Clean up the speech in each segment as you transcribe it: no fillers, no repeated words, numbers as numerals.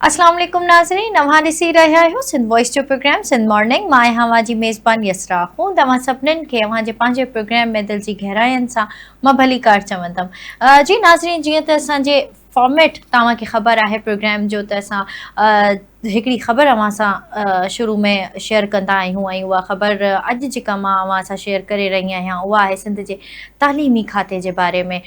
अस्सलाम वालेकुम नाज़रीन, नव्हां ॾिसी रहिया आहियो सिंध वॉइस जो प्रोग्राम सिंध मॉर्निंग। मां आहियां जी मेज़बान यसरा हूं। तव्हां सभिनीनि खे अव्हांजे पंहिंजे प्रोग्राम में दिल जी गहराइनि सां मां भली कार चवंदमि। जी नाज़रीन, जीअं त असांजे फॉर्मेट तव्हांखे ख़बर आहे प्रोग्राम जो, त असां हिकिड़ी ख़बर अव्हां सां शुरू में शेयर कंदा आहियूं ऐं उहा ख़बर अॼु जेका मां अव्हां सां शेयर करे रही आहियां उहा आहे सिंध जे तालीमी खाते जे बारे में।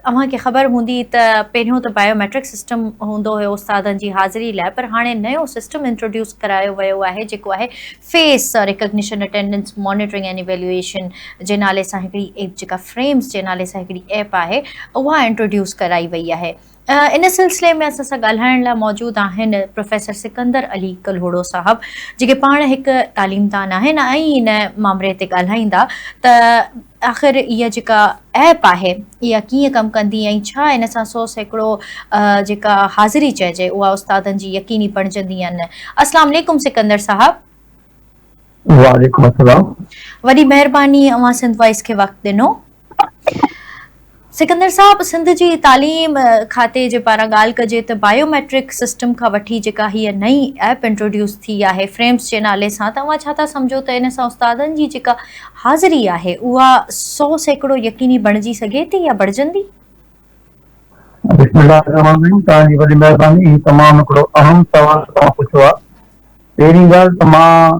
अव्हांखे ख़बर हूंदी त पहिरियों त बायोमेट्रिक सिस्टम हूंदो हुयो उस्तादनि जी हाज़िरी लाइ, पर हाणे नयो सिस्टम इंट्रोड्यूस करायो वियो आहे जेको आहे face recognition attendance monitoring and evaluation जे नाले सां हिकिड़ी ऐप, जेका फ्रेम्स जे नाले सां हिकिड़ी ऐप आहे, उहा इंट्रोड्यूस कराई वई आहे। इन सिलसिले में असां सां ॻाल्हाइण लाइ मौजूदु आहिनि प्रोफेसर सिकंदर अली कल्होड़ो साहब, जेके पाण हिकु तालीमदान आहिनि ऐं इन मामले ते ॻाल्हाईंदा त आख़िर इहा जेका ऐप आहे इहा कीअं कमु कंदी ऐं छा इन सां 100% जेका हाज़िरी चइजे उहा उस्तादनि जी यकीनी बणिजंदी आहिनि। अस्सलाम वालेकुम सिकंदर साहब। वालेकुम अस्सलाम। वॾी महिरबानी अव्हां सिंध वॉइस खे वक़्तु ॾिनो। सिकंदर साहब, सिंध जी तालीम खाते जे पारां ॻाल्हि कजे त बायोमेट्रिक सिस्टम खां वठी जेका हीअ नई ऐप इंट्रोड्यूस थी आहे फ्रेम्स जे नाले सां, तव्हां छा था सम्झो त इन सां उस्तादनि जी जेका हाज़िरी आहे उहा 100% यकीनी बणिजी सघे थी या बणिजंदी? बिस्मिल्लाहिर्रहमानिर्रहीम। तव्हांजी वॾी महिरबानी। हीउ तमामु हिकिड़ो अहम सवाल तव्हां पुछियो आहे। पहिरीं ॻाल्हि त मां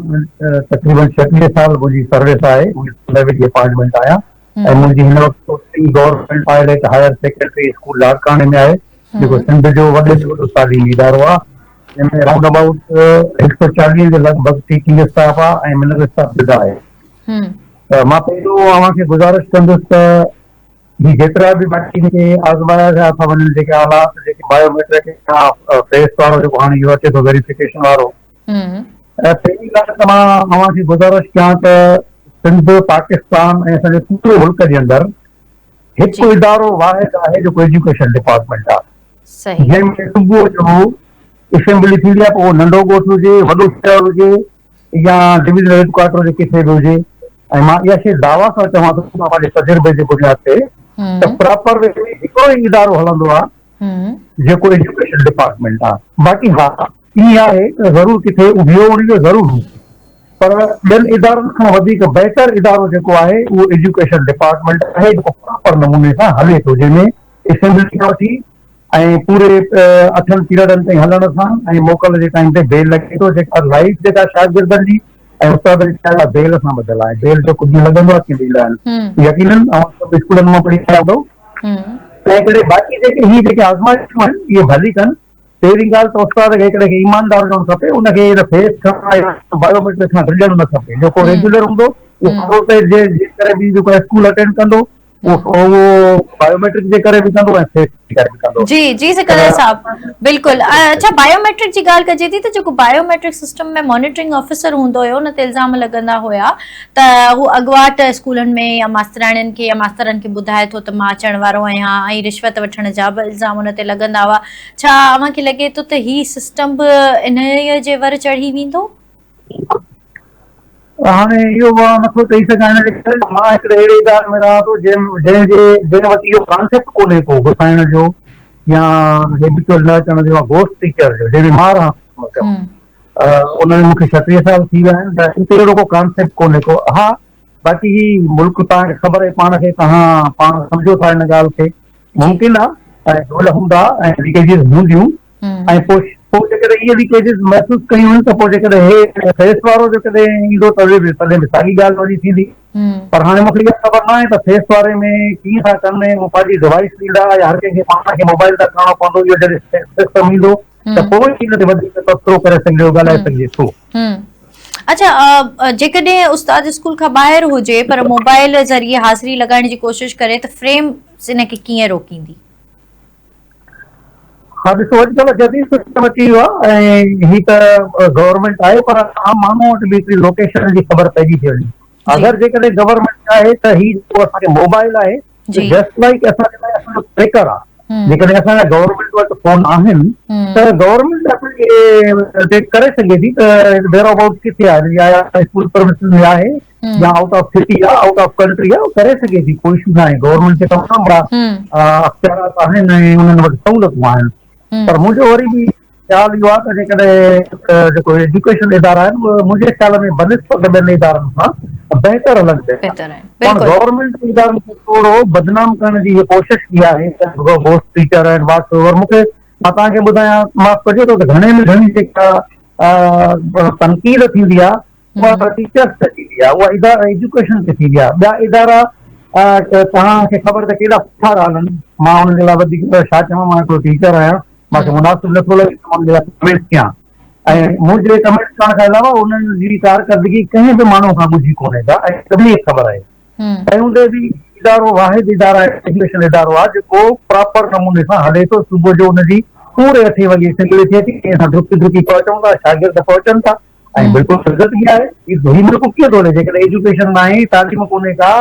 तक़रीबन 36 साल मुंहिंजी सर्विस आहे, डिपार्टमेंट आहियां ऐं मुंहिंजी हिन वक़्तु government pilot higher secondary school लाड़काणे में आहे, जेको सिंध जो वॾे में वॾो तालीमी इदारो आहे। जंहिंमें राउंड अबाउट 140 जे लॻभॻि टीचिंग स्टाफ आहे ऐं मिनल स्टाफ जुदा आहे। त मां पहिरियों अव्हांखे गुज़ारिश कंदुसि त ही जेतिरा बि बाक़ी जेके आज़माया विया था वञनि, जेके हालात जेके बायोमेट्रिक फेस वारो जेको हाणे इहो अचे थो वेरिफिकेशन वारो, पहिरीं ॻाल्हि त मां अव्हांखे गुज़ारिश कयां त सिंध पाकिस्तान ऐं असांजे पूरे मुल्क जे अंदरि हिकु इदारो वाहिद आहे जेको एजुकेशन डिपार्टमेंट आहे, जंहिंमें सुबुह जो असेंबली थींदी आहे, पोइ नंढो ॻोठु हुजे, वॾो शहर हुजे या डिविजनल हेडक्वार्टर जे किथे बि हुजे। ऐं मां इहा शइ दावा सां चवां थो पंहिंजे तजुर्बे जे बुनियाद ते त प्रॉपर हिकिड़ो ई इदारो हलंदो आहे जेको एजुकेशन डिपार्टमेंट आहे। बाक़ी हा ईअं आहे त ज़रूरु किथे उभियो हुनजो ज़रूरु, पर ॿियनि इदारनि खां वधीक बहितर इदारो जेको आहे उहो एजुकेशन डिपार्टमेंट आहे, जेको प्रॉपर नमूने सां हले थो, जंहिंमें असेंबली खां वठी ऐं पूरे 8 पीरियडनि ताईं हलण सां ऐं मोकल जे टाइम ते बेल लॻे थो, जेका लाइफ जेका शागिर्दनि जी ऐं उस्तादनि जी बेल सां ॿधल आहे। बेल जो कुझु लॻंदो आहे कि ॾींदा आहिनि यकीनन, ऐं सभु स्कूलनि मां पढ़ी आया हूंदो। तंहिं करे बाक़ी ही जेके आज़माइशूं आहिनि इहे भली कनि। पहिरीं ॻाल्हि त उस्ताद खे हिकिड़े खे ईमानदार हुजणु खपे, उनखे फेस खां बायोमेट्रिक खां डिॼणु न खपे। जेको रेगुलर हूंदो उहो जे करे बि जेको स्कूल अटेंड कंदो उहो बायोमेट्रिक जे करे बि कंदो ऐं फेस जे करे बि कंदो। जी जी सिकंदर साहब, बिल्कुलु। अच्छा, बायोमेट्रिक जी ॻाल्हि कजे थी त जेको बायोमेट्रिक सिस्टम में मॉनिटरिंग ऑफिसर हूंदो हुयो, उन ते इल्ज़ाम लॻंदा हुया त हू अॻुवाट स्कूलनि में या मास्तराणियुनि खे या मास्तरनि खे ॿुधाए थो त मां अचण वारो आहियां, ऐं रिश्वत वठण जा बि इल्ज़ाम उन ते लॻंदा हुआ। छा अव्हांखे लॻे थो त ही सिस्टम बि इन जे वर चढ़ी वेंदो? हाणे इहो मां नथो चई सघां, हिन जे करे मां हिकिड़े अहिड़े इदारे में रहां थो जंहिं वटि इहो कॉन्सेप्ट कोन्हे को घुसाइण जो या हेबिचुअल न अचण जो, घोस्ट टीचर जो, जंहिंमें मां रहां थो। उन्हनि मूंखे 36 साल थी विया आहिनि, त हिते अहिड़ो को कॉन्सेप्ट कोन्हे को। हा, बाक़ी ही मुल्क तव्हांखे ख़बर आहे, पाण खे तव्हां पाण सम्झो था हिन ॻाल्हि खे, मुमकिन आहे ऐं ढोल हूंदा ऐं लीकेजिस हूंदियूं, ऐं पोइ जेकॾहिं इहे लीकेजिस महसूसु कयूं आहिनि त पोइ जेकॾहिं हे फेस वारो जेकॾहिं ईंदो त तॾहिं साॻी ॻाल्हि वरी थींदी। पर हाणे मूंखे इहा ख़बर न आहे त फेस वारे में कीअं था कनि, उहो पंहिंजी डिवाइस ॾींदा या हर कंहिंखे पाण खे मोबाइल था करणो पवंदो। इहो जॾहिं सिस्टम ईंदो त पोइ इन ते वधीक तबसरो करे सघिजे, ॻाल्हाए सघिजे थो। अच्छा, जेकॾहिं उस्ताद स्कूल खां ॿाहिरि हुजे पर मोबाइल ज़रिए हाज़िरी लॻाइण जी कोशिशि करे त फ्रेम इन खे कीअं रोकींदी? हा, ॾिसो अॼुकल्ह जदीद सिस्टम अची वियो आहे ऐं ही त गवर्नमेंट आहे, पर आम माण्हू वटि बि हिकिड़ी लोकेशन जी ख़बर पइजी थी वञे। अगरि जेकॾहिं गवर्नमेंट आहे त ही जेको असांखे मोबाइल आहे जस्ट लाइक असांजे लाइ असांजो ट्रेकर आहे। जेकॾहिं असांजा गवर्नमेंट वटि फोन आहिनि त गवर्नमेंट असांखे करे सघे थी त वेयर अबाउट किथे आहे, या स्कूल प्रेमिसिस में आहे या आउट ऑफ सिटी आहे, आउट ऑफ कंट्री आहे, करे सघे थी, कोई इशू न आहे। गवर्नमेंट खे तमामु बड़ा अख़्तियारात आहिनि ऐं उन्हनि वटि सहूलियतूं आहिनि। पर मुंहिंजो वरी बि ख़्यालु इहो आहे त जेकॾहिं जेको एजुकेशन इदारा आहिनि उहे मुंहिंजे ख़्याल में बनिस्बत ॿियनि इदारनि सां बहितर हलनि पिया। बेहतर है पण बिल्कुल। गवर्नमेंट इदारनि खे थोरो बदनाम करण जी इहा कोशिशि की आहे त घोस्ट टीचर आहिनि वाट्सएवर। मूंखे मां तव्हांखे ॿुधायां, माफ़ कजो त घणे में घणी जेका तनक़ीद थींदी आहे उहा टीचर्स ते थींदी आहे, उहा एजुकेशन ते थींदी आहे। ॿिया इदारा तव्हांखे ख़बर त केॾा सुठा था हलनि। मां हुनजे लाइ वधीक छा चवां, मां हिकिड़ो टीचर आहियां, मूंखे मुनासिबु नथो लॻे त मां हुनजे लाइ कमेंट कयां। ऐं मुंहिंजे कमेंट करण खां अलावा उन्हनि जी कारकर्दगी कंहिं बि माण्हू खां ॻुझी कोन्हे का, ऐं सभिनी खे ख़बर आहे। ऐं हूंदे बि इदारो वाहिद इदारा एजुकेशन इदारो आहे जेको प्रॉपर नमूने सां हले थो। सुबुह जो हुनजी पूरे 8 वॻे सिंगल थिए थी, कंहिं सां डुकी डुकी पहुचूं था, शागिर्द पहुचनि था, ऐं बिल्कुलु इज़त बि आहे। ही मुल्क कीअं थो हले जेकॾहिं एजुकेशन न आहे, तालीम कोन्हे का।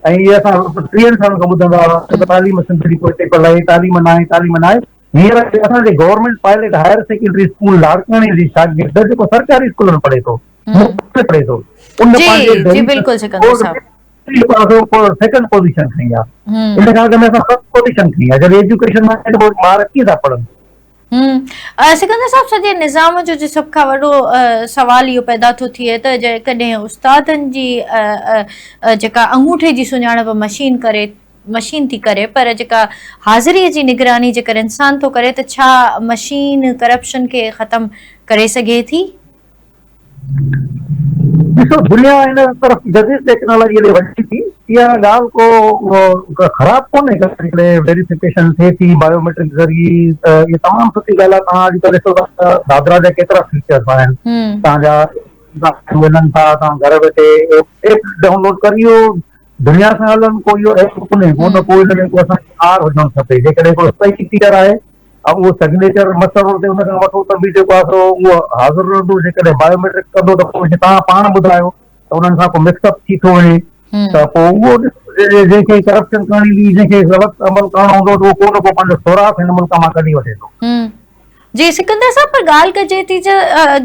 ऐं इहे असां 30 सालनि खां ॿुधंदा हुआ तालीम सिंधड़ी कोटे पढ़ाई, तालीम न आहे, तालीम न आहे। हींअर असांजे government pilot higher secondary school लाड़काने जी शागिर्द जेको सरकारी स्कूल में पढ़े थो, मुफ़्त में पढ़े थो, उन पंहिंजे जी बिल्कुल सिकंदर साहब। सेकंड पोजीशन खई आहे। इन खां अॻु में असां फर्स्ट पोजीशन खई आहे। जॾहिं एजुकेशन न आहे त पोइ ॿार कीअं था पढ़नि? सिकंदर साहब, सॼे निज़ाम जो सभ खां वॾो सवाल इहो पैदा थो थिए त जेकॾहिं उस्तादनि जी जेका अंगूठे जी सुञाणप मशीन थी करे, पर जेका हाज़िरीअ जी निगरानी जेकर इंसान थो करे, त छा मशीन करप्शन खे ख़तम करे सघे थी? ॾिसो, दुनिया हिन तरफ़ जदीद टेक्नोलॉजी ॾे वञे थी। इहा ॻाल्हि को ख़राबु कोन्हे का। हिकिड़े वेरिफिकेशन थिए थी बायोमेट्रिक ज़रिए, त इहा तमामु सुठी ॻाल्हि आहे। तव्हां अॼुकल्ह ॾिसो था दादरा जा केतिरा फीचर्स आहिनि तव्हांजा वञनि था, तव्हां घर वेठे एप डाउनलोड करियो, दुनिया सां हलनि। कोई इहो एप कोन्हे, को न कोई हुन में को असांखे आर हुजणु खपे। जेकॾहिं को सही टीचर आहे ऐं उहो सिग्नेचर मसलो ते हुन खां वठो त बि जेको आहे उहो हाज़िर रहंदो। जेकॾहिं बायोमेट्रिक कंदो त पोइ तव्हां पाण ॿुधायो त उन्हनि सां को मिक्सअप थी थो वञे, त पोइ उहो जंहिंखे करप्शन करणी हुई, जंहिंखे ग़लति अमल करणो हूंदो, त उहो को न को पंहिंजो सुराख हिन मुल्क मां कढी वठे थो। जी सिकंदर साहब, पर ॻाल्हि कजे थी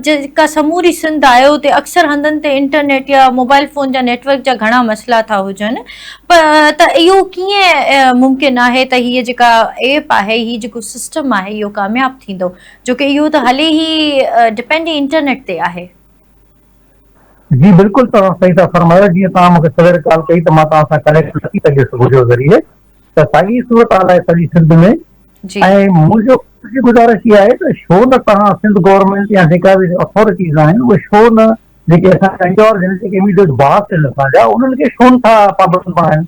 जेका समूरी सिंध आहे उते अक्सर हंधनि ते इंटरनेट या मोबाइल फोन जा नेटवर्क जा घणा मसइला था हुजनि, त इहो कीअं मुमकिन आहे त हीअ जेका एप आहे, हीअ जेको सिस्टम आहे, इहो कामयाब थींदो, जो की इहो त हले ई डिपेंड ई इंटरनेट ते आहे? जी बिल्कुलु, तव्हां सही था फरमायो। जीअं तव्हां मूंखे सवेर कॉल कई त मां तव्हां सां कनेक्ट नथी सघे सुबुह जो ज़रिए, त साॻी सूरत हाल आहे सॼी सिंध में। ऐं मुंहिंजी गुज़ारिश इहा आहे त छो न तव्हां सिंध गवर्नमेंट या जेका बि अथॉरिटीज़ आहिनि, उहे छो न जेके असांजा इंडोर जेके इमीडिएट बास आहिनि असांजा, उन्हनि खे छो नथा पाबंद बणाइनि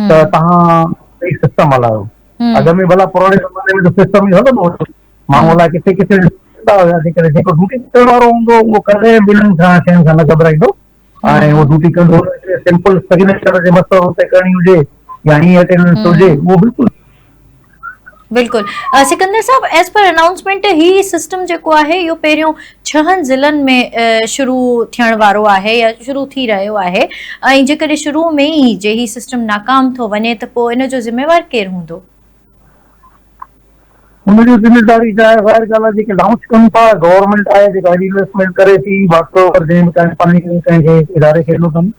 त तव्हां सही सिस्टम हलायो। अॻ में भला पुराणे ज़माने में सिस्टम ई हलंदो हो, माण्हू अलाए किथे किथे हुया। जेकॾहिं जेको ड्यूटी करण वारो हूंदो उहो कॾहिं ॿिन्हिनि खां शयुनि खां न घबराईंदो, ऐं उहो ड्यूटी कंदो। सिंपल सिग्नेचर जे मसइलो ते करणी हुजे या हीअं अटेंडेंस हुजे, उहो बिल्कुलु बिल्कुल। सिकंदर साहब, एज पर अनाउंसमेंट ही सिस्टम जेको आहे इहो पहिरियों 6 ज़िलनि में शुरू थियण वारो आहे या शुरू थी रहियो आहे, ऐं जेकॾहिं शुरू में ई जे ही सिस्टम नाकाम थो वञे त पोइ इन जो ज़िम्मेवार केरु हूंदो? हुनजी ज़िमेदारी छा आहे? ज़ाहिर ॻाल्हि आहे, जेके लॉन्च कनि था गवर्नमेंट आहे, जेका इन्वेस्टमेंट करे थी, वास्तव जंहिं कंहिंखे इदारे खे ॾिनो अथनि,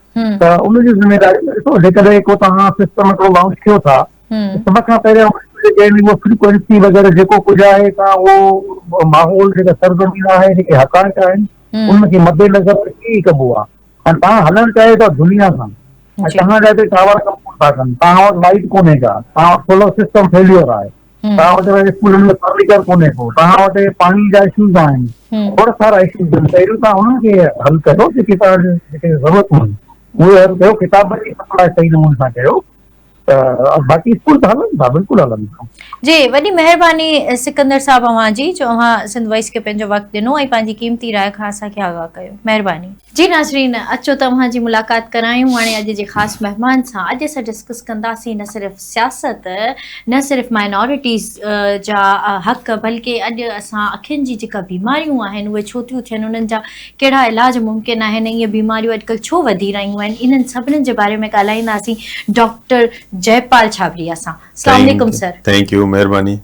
त उनजी ज़िमेदारी ॾिसो। जेकॾहिं को तव्हां सिस्टम हिकिड़ो लॉन्च कयो था, सभ खां पहिरियों उहो फ्रीक्वेंसी वग़ैरह जेको कुझु आहे, तव्हां उहो माहौल जेका सरगर्मी आहे, जेके हक़ाइक़ आहिनि, उनखे मद्देनज़र रखी कबो आहे। ऐं तव्हां हलणु चाहियो था दुनिया सां, ऐं तव्हांजा हिते टावर कम था कनि, तव्हां वटि लाइट कोन्हे का, तव्हां वटि सोलर सिस्टम फेलियर आहे, तव्हां वटि स्कूलनि में फर्नीचर कोन्हे को, तव्हां वटि पाणी जा इशूज़ आहिनि, खोड़ सारा इशूज़ आहिनि। पहिरियों तव्हां उन्हनि खे हल कयो जेके तव्हांखे जेके ज़रूरत हूंदी, उहे हल कयो। किताबनि जी सप्लाई सही नमूने सां कयो, त बाक़ी स्कूल त हलनि था, बिल्कुलु हलनि था। जी, वॾी महिरबानी सिकंदर साहब अव्हांजी, जो अव्हां सिंध वॉइस खे पंहिंजो वक़्तु ॾिनो ऐं पंहिंजी क़ीमती राय खां असांखे आगाह कयो। महिरबानी। जी नाज़रीन, अचो तव्हांजी मुलाक़ात करायूं हाणे अॼु जे ख़ासि महिमान सां। अॼु असां डिस्कस कंदासीं न सिर्फ़ु सियासत, न सिर्फ़ु माइनॉरिटीज़ जा हक़, बल्कि अॼु असां अखियुनि जी जेका बीमारियूं आहिनि उहे छो थियूं थियनि, उन्हनि जा कहिड़ा इलाज मुमकिन आहिनि, इहे बीमारियूं अॼुकल्ह छो वधी रहियूं आहिनि, इन्हनि सभिनीनि जे बारे में ॻाल्हाईंदासीं डॉक्टर जयपाल छाबरिया सां। अस्सलाम वालेकुम सर। थैंक यू, मेहरबानी।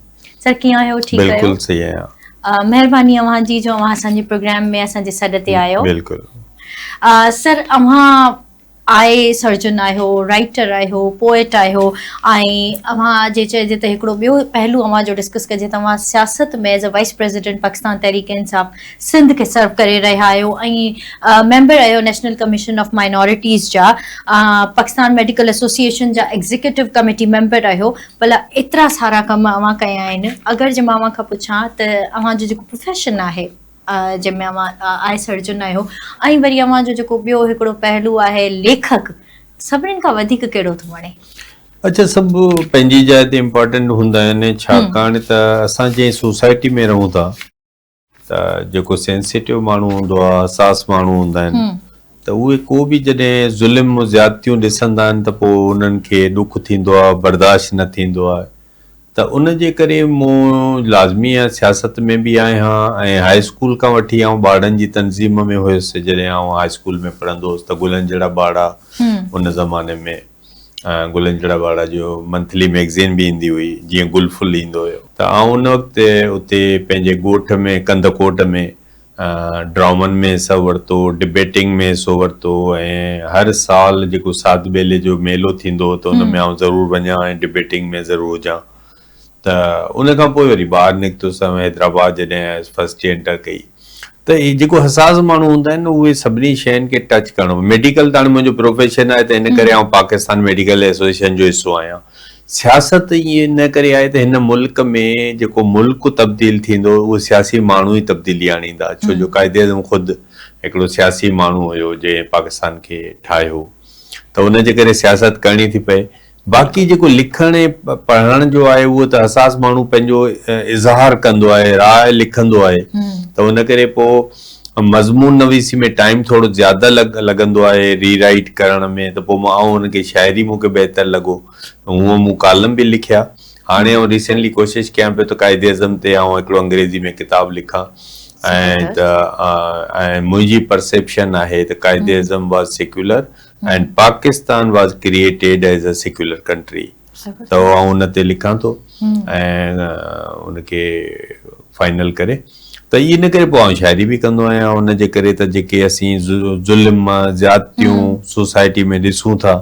सर कीअं आहियो? ठीक आहियो? बिल्कुल सही आहियां। महिरबानी अव्हांजी जो अव्हां असांजे प्रोग्राम में असांजे सॾ ते आहियो। बिल्कुल। सर, अव्हां आई सर्जन आहियो, राइटर आहियो, पोएट आहियो, ऐं अव्हां जे चइजे त हिकिड़ो ॿियो पहलू अव्हां जो डिस्कस कजे, तव्हां सियासत में as a wise president Pakistan Tehreek Insaf Sindh खे सर्व करे रहिया आहियो ऐं मेंबर आहियो नेशनल कमीशन ऑफ माइनॉरिटीज़ जा, पाकिस्तान मेडिकल एसोसिएशन जा एग्ज़ीक्यूटिव कमेटी मेंबर आहियो। भला एतिरा सारा कम अव्हां कया आहिनि। अगरि जे मां अव्हां खां पुछां त अव्हां जो जेको प्रोफेशन आहे जंहिंमें अव्हां आई सर्जन आहियो, ऐं वरी अव्हां जो जेको ॿियो हिकिड़ो पहलू आहे लेखक, सभिनीनि खां वधीक कहिड़ो थो वणे? अच्छा, सभु पंहिंजी जाइ ते इम्पोर्टेंट हूंदा आहिनि, छाकाणि त असां जंहिं सोसाइटी में रहूं था त जेको सेंसिटिव माण्हू हूंदो आहे, हसास माण्हू हूंदा आहिनि, त उहे को बि जॾहिं ज़ुल्म ज़्यादतियूं ॾिसंदा आहिनि त पोइ उन्हनि खे ॾुख थींदो आहे, बर्दाश्त न थींदो आहे। त उन जे करे मूं लाज़मी आहे सियासत में बि आहियां ऐं हाई स्कूल खां वठी आउं ॿारनि जी तनज़ीम में हुयुसि। जॾहिं आउं हाई स्कूल में पढ़ंदो हुउसि त गुलनि जहिड़ा ॿार उन ज़माने में गुलनि जहिड़ा ॿार जो मंथली मैगज़ीन बि ईंदी हुई, जीअं गुलफुल ईंदो हुयो। त आउं उन वक़्तु उते पंहिंजे ॻोठ में कंदकोट में ड्रामनि में हिसो वरितो, डिबेटिंग में हिसो वरितो, ऐं हर साल जेको सात बेले जो मेलो थींदो त उन में आउं ज़रूरु वञा ऐं डिबेटिंग में ज़रूरु हुजां। त उन खां पोइ वरी ॿाहिरि निकितुसि हैदराबाद जॾहिं फर्स्ट ईयर एंटर कई। त इहे जेको हसास माण्हू हूंदा आहिनि उहे सभिनी शयुनि खे टच करणो। मेडिकल त हाणे मुंहिंजो प्रोफेशन आहे त हिन करे आउं पाकिस्तान मेडिकल एसोसिएशन जो हिसो आहियां। सियासत ईअं इन करे आहे त हिन मुल्क में जेको मुल्क तब्दील थींदो उहो सियासी माण्हू ई तब्दीली आणींदा, छो जो कायदे आज़म ख़ुदि हिकिड़ो सियासी माण्हू हुयो जंहिं पाकिस्तान खे ठाहियो, त उन जे करे सियासत करणी थी पए। बाक़ी जेको लिखण ऐं पढ़ण जो आहे उहो त हसास माण्हू पंहिंजो इज़हार कंदो आहे, राय लिखंदो आहे, त उन करे पोइ मज़मून नवीसी में टाइम थोरो ज़्यादा लॻंदो आहे रीराइट करण में। त पोइ मां हुनखे शाइरी मूंखे बहितर लॻो, हूअं मूं कालम बि लिखिया। हाणे आउं रिसेंटली कोशिशि कयां पियो त कायदे आज़म ते आउं हिकिड़ो अंग्रेज़ी में किताबु लिखां, ऐं मुंहिंजी परसेप्शन आहे त Quaid-e Azam was secular and Pakistan was created as a secular country. त आउं उन ते लिखां थो ऐं उनखे फाइनल करे। त इन करे पोइ आउं शाइरी बि कंदो आहियां। उन जे करे त जेके असीं ज़ुल्म ज़्यादतियूं सोसाइटी में ॾिसूं था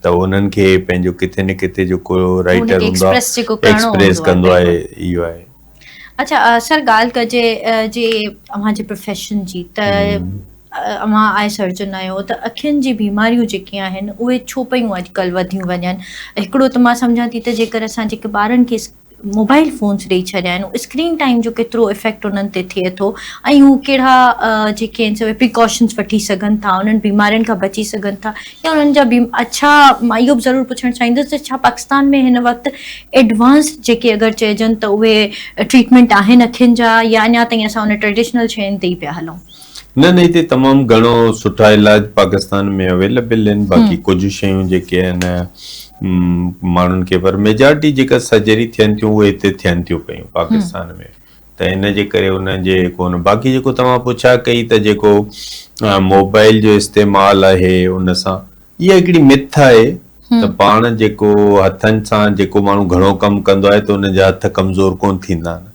त उन्हनि खे पंहिंजो किथे न किथे जेको राइटर हूंदो आहे एक्सप्रेस कंदो आहे, इहो आहे। अच्छा सर, ॻाल्हि कजे जे अव्हां जे प्रोफेशन जी, त अव्हां आई सर्जन आहियो, त अखियुनि जी बीमारियूं जेके आहिनि उहे छो पियूं अॼुकल्ह वधियूं वञनि? हिकिड़ो त मां सम्झां थी त जेकर असां जेके ॿारनि खे मोबाइल फ़ोन्स ॾेई छॾिया आहिनि, स्क्रीन टाइम जो केतिरो इफेक्ट उन्हनि ते थिए थो, ऐं हू कहिड़ा जेके आहिनि से प्रिकॉशन्स वठी सघनि था, उन्हनि बीमारियुनि खां बची सघनि था, या उन्हनि जा अच्छा, मां इहो बि ज़रूरु पुछणु चाहींदुसि त छा पाकिस्तान में हिन वक़्तु एडवांस जेके अगरि चइजनि त उहे ट्रीटमेंट आहिनि अखियुनि जा, या अञा ताईं असां उन ट्रेडिशनल शयुनि ते ई पिया हलूं? न, हिते तमामु घणो सुठा इलाज पाकिस्तान में अवेलेबल आहिनि। बाक़ी कुझु शयूं जेके आहिनि माण्हुनि खे, पर मेजॉरिटी जेका सर्जरी थियनि थियूं उहे हिते थियनि थियूं पियूं पाकिस्तान में। त इन जे करे उनजे कोन, बाक़ी जेको तव्हां पुछा कई त जेको मोबाइल जो इस्तेमालु आहे उन सां, इहा हिकिड़ी मिथ आहे त पाण जेको हथनि सां जेको माण्हू घणो कमु कंदो आहे त उनजा हथ कमज़ोर कोन थींदा आहिनि।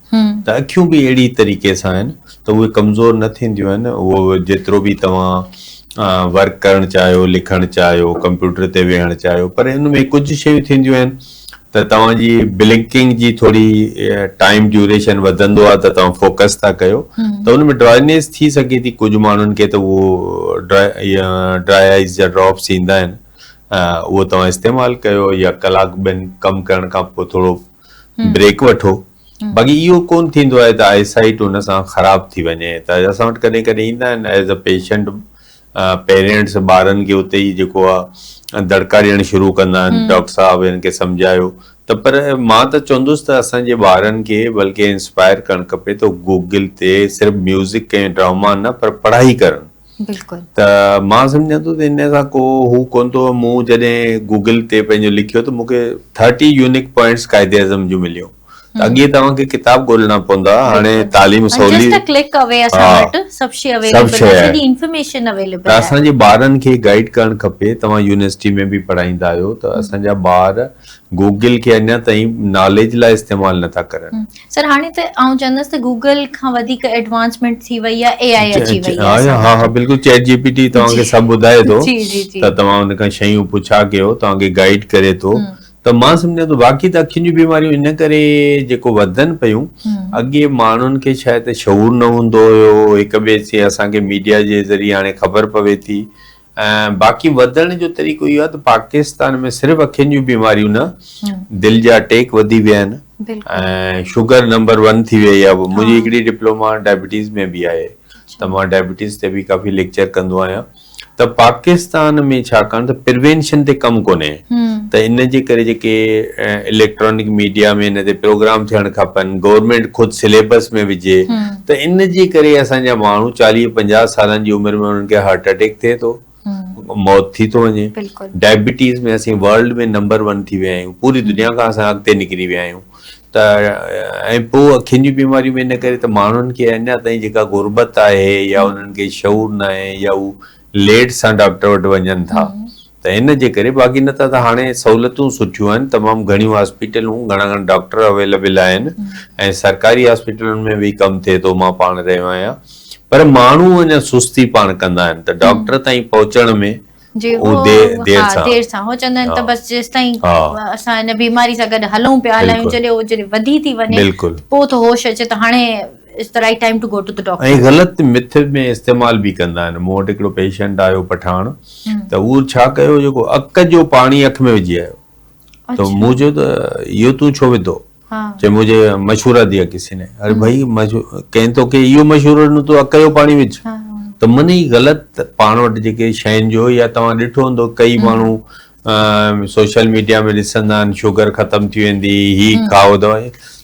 त अखियूं बि अहिड़ी तरीक़े सां आहिनि त उहे कमज़ोर न थींदियूं आहिनि। उहो जेतिरो बि तव्हां वर्क करणु चाहियो, लिखणु चाहियो, कंप्यूटर ते वेहणु चाहियो, पर इन में कुझु शयूं थींदियूं आहिनि त तव्हांजी ब्लिंकिंग जी थोरी टाइम ड्यूरेशन वधंदो आहे, त तव्हां फोकस था कयो त उन में ड्राइनेस थी सघे थी। कुझु माण्हुनि खे त उहो ड्राई आइज़ जा ड्रॉप्स ईंदा आहिनि, उहो तव्हां इस्तेमालु कयो, या कलाक ॿिनि कमु करण खां पोइ थोरो ब्रेक वठो। बाक़ी इहो कोन थींदो आहे त आईसाइट उन सां ख़राब थी वञे। त असां वटि कॾहिं कॾहिं ईंदा आहिनि एज़ अ पेशेंट पेरेंट्स, ॿारनि खे उते ई जेको आहे दड़का ॾियणु शुरू कंदा आहिनि, डॉक्टर साहिबु हिन खे सम्झायो। त पर मां त चवंदुसि त असांजे ॿारनि खे बल्कि इंस्पायर करणु खपे त गूगल ते सिर्फ़ु म्यूज़िक ऐं ड्रामा न, पर पढ़ाई करनि। त मां सम्झां थो त इन सां को हू कोन थो। मूं जॾहिं गूगल ते पंहिंजो लिखियो त मूंखे 30 यूनिक पॉइंट्स कायदे आज़म जूं मिलियूं। त अॻे तव्हांखे किताब ॻोल्हणा पवंदा, हाणे तालीम सवली जस्ट क्लिक अवे असां हा। वटि सभु शइ अवेलेबल आहे, सॼी इंफॉर्मेशन त अवेलेबल आहे। असांजे ॿारनि खे गाइड करणु खपे। तव्हां यूनिवर्सिटी में बि पढ़ाईंदा आहियो त असांजा ॿार गूगल खे अञा ताईं नॉलेज लाइ इस्तेमालु नथा करनि। सर हाणे त आउं चवंदसि त गूगल खां वधीक एडवांसमेंट थी वई आहे, AI अची वई हा आहे। हा हा बिल्कुलु, चैट जीपीटी तव्हांखे सभु ॿुधाए थो जी जी जी। त तव्हां हुन खां शयूं पुछा कयो, तव्हांखे गाइड करे थो। त मां सम्झां थो बाक़ी त अखियुनि जूं बीमारियूं इन करे जेको वधनि पियूं, अॻे माण्हुनि खे शायदि शऊर न हूंदो हुयो, हिक ॿिए से असांखे मीडिया जे ज़रिए हाणे ख़बर पवे थी। ऐं बाक़ी वधण जो तरीक़ो इहो आहे त पाकिस्तान में सिर्फ़ु अखियुनि जूं बीमारियूं न, दिलि जा अटैक वधी विया आहिनि ऐं शुगर नंबर 1 थी वई आहे। मुंहिंजी हिकिड़ी डिप्लोमा डायबिटीज़ में बि आहे, त मां डायबिटीज़ ते बि काफ़ी लेक्चर कंदो आहियां। त पाकिस्तान में छाकाणि त प्रिवेंशन ते कमु कोन्हे, त इन जे करे जेके इलेक्ट्रॉनिक मीडिया में इन ते प्रोग्राम थियणु खपनि, गवर्नमेंट ख़ुदि सिलेबस में विझे, त इन जे करे असांजा माण्हू 40-50 सालनि जी उमिरि में उन्हनि खे हार्ट अटैक थिए थो, मौत थी थो वञे। डायबिटीज़ में असीं वर्ल्ड में नंबर 1 थी विया आहियूं, पूरी दुनिया खां असां अॻिते निकिरी विया आहियूं। त ऐं पोइ अखियुनि जूं बीमारियूं में इन करे त माण्हुनि खे अञा ताईं जेका गुरबत आहे या उन्हनि खे शऊर न आहे या उहो लेट सां डॉक्टर वटि वञनि था, त इन जे करे। बाक़ी न त हाणे सहूलियतूं सुठियूं आहिनि, तमामु घणियूं हॉस्पिटलूं, घणा डॉक्टर अवेलेबल आहिनि ऐं सरकारी हॉस्पिटलुनि में बि कमु थिए थो। मां पाण रहियो आहियां, पर माण्हू अञा सुस्ती पाण कंदा आहिनि, त डॉक्टर ताईं पहुचण में देर सां हो चवंदा आहिनि त बस जेसि ताईं असां हिन बीमारी सां गॾु हलूं पिया, हलायूं, जॾहिं वधी थी वञे पोइ त होश अचे त हाणे it's the right time to go to the doctor. ऐं ग़लति मिथ में इस्तेमाल बि कंदा आहिनि। मूं वटि हिकिड़ो पेशेंट आयो पठान, त उहो छा कयो, जेको अक जो पाणी अख में विझी आयो, त मूं चयो त इहो तूं छो विधो? चए मुझे मशहूरा दिया किसी ने। अरे भाई कंहिं तोखे इहो मशहूरो ॾिनो, तूं अक जो पाणी विझ। त मन ई ग़लति पाण वटि जेके शयुनि जो, या तव्हां ॾिठो हूंदो कई माण्हू सोशल मीडिया में ॾिसंदा आहिनि शुगर ख़तम थी वेंदी, ही खाओ दवा,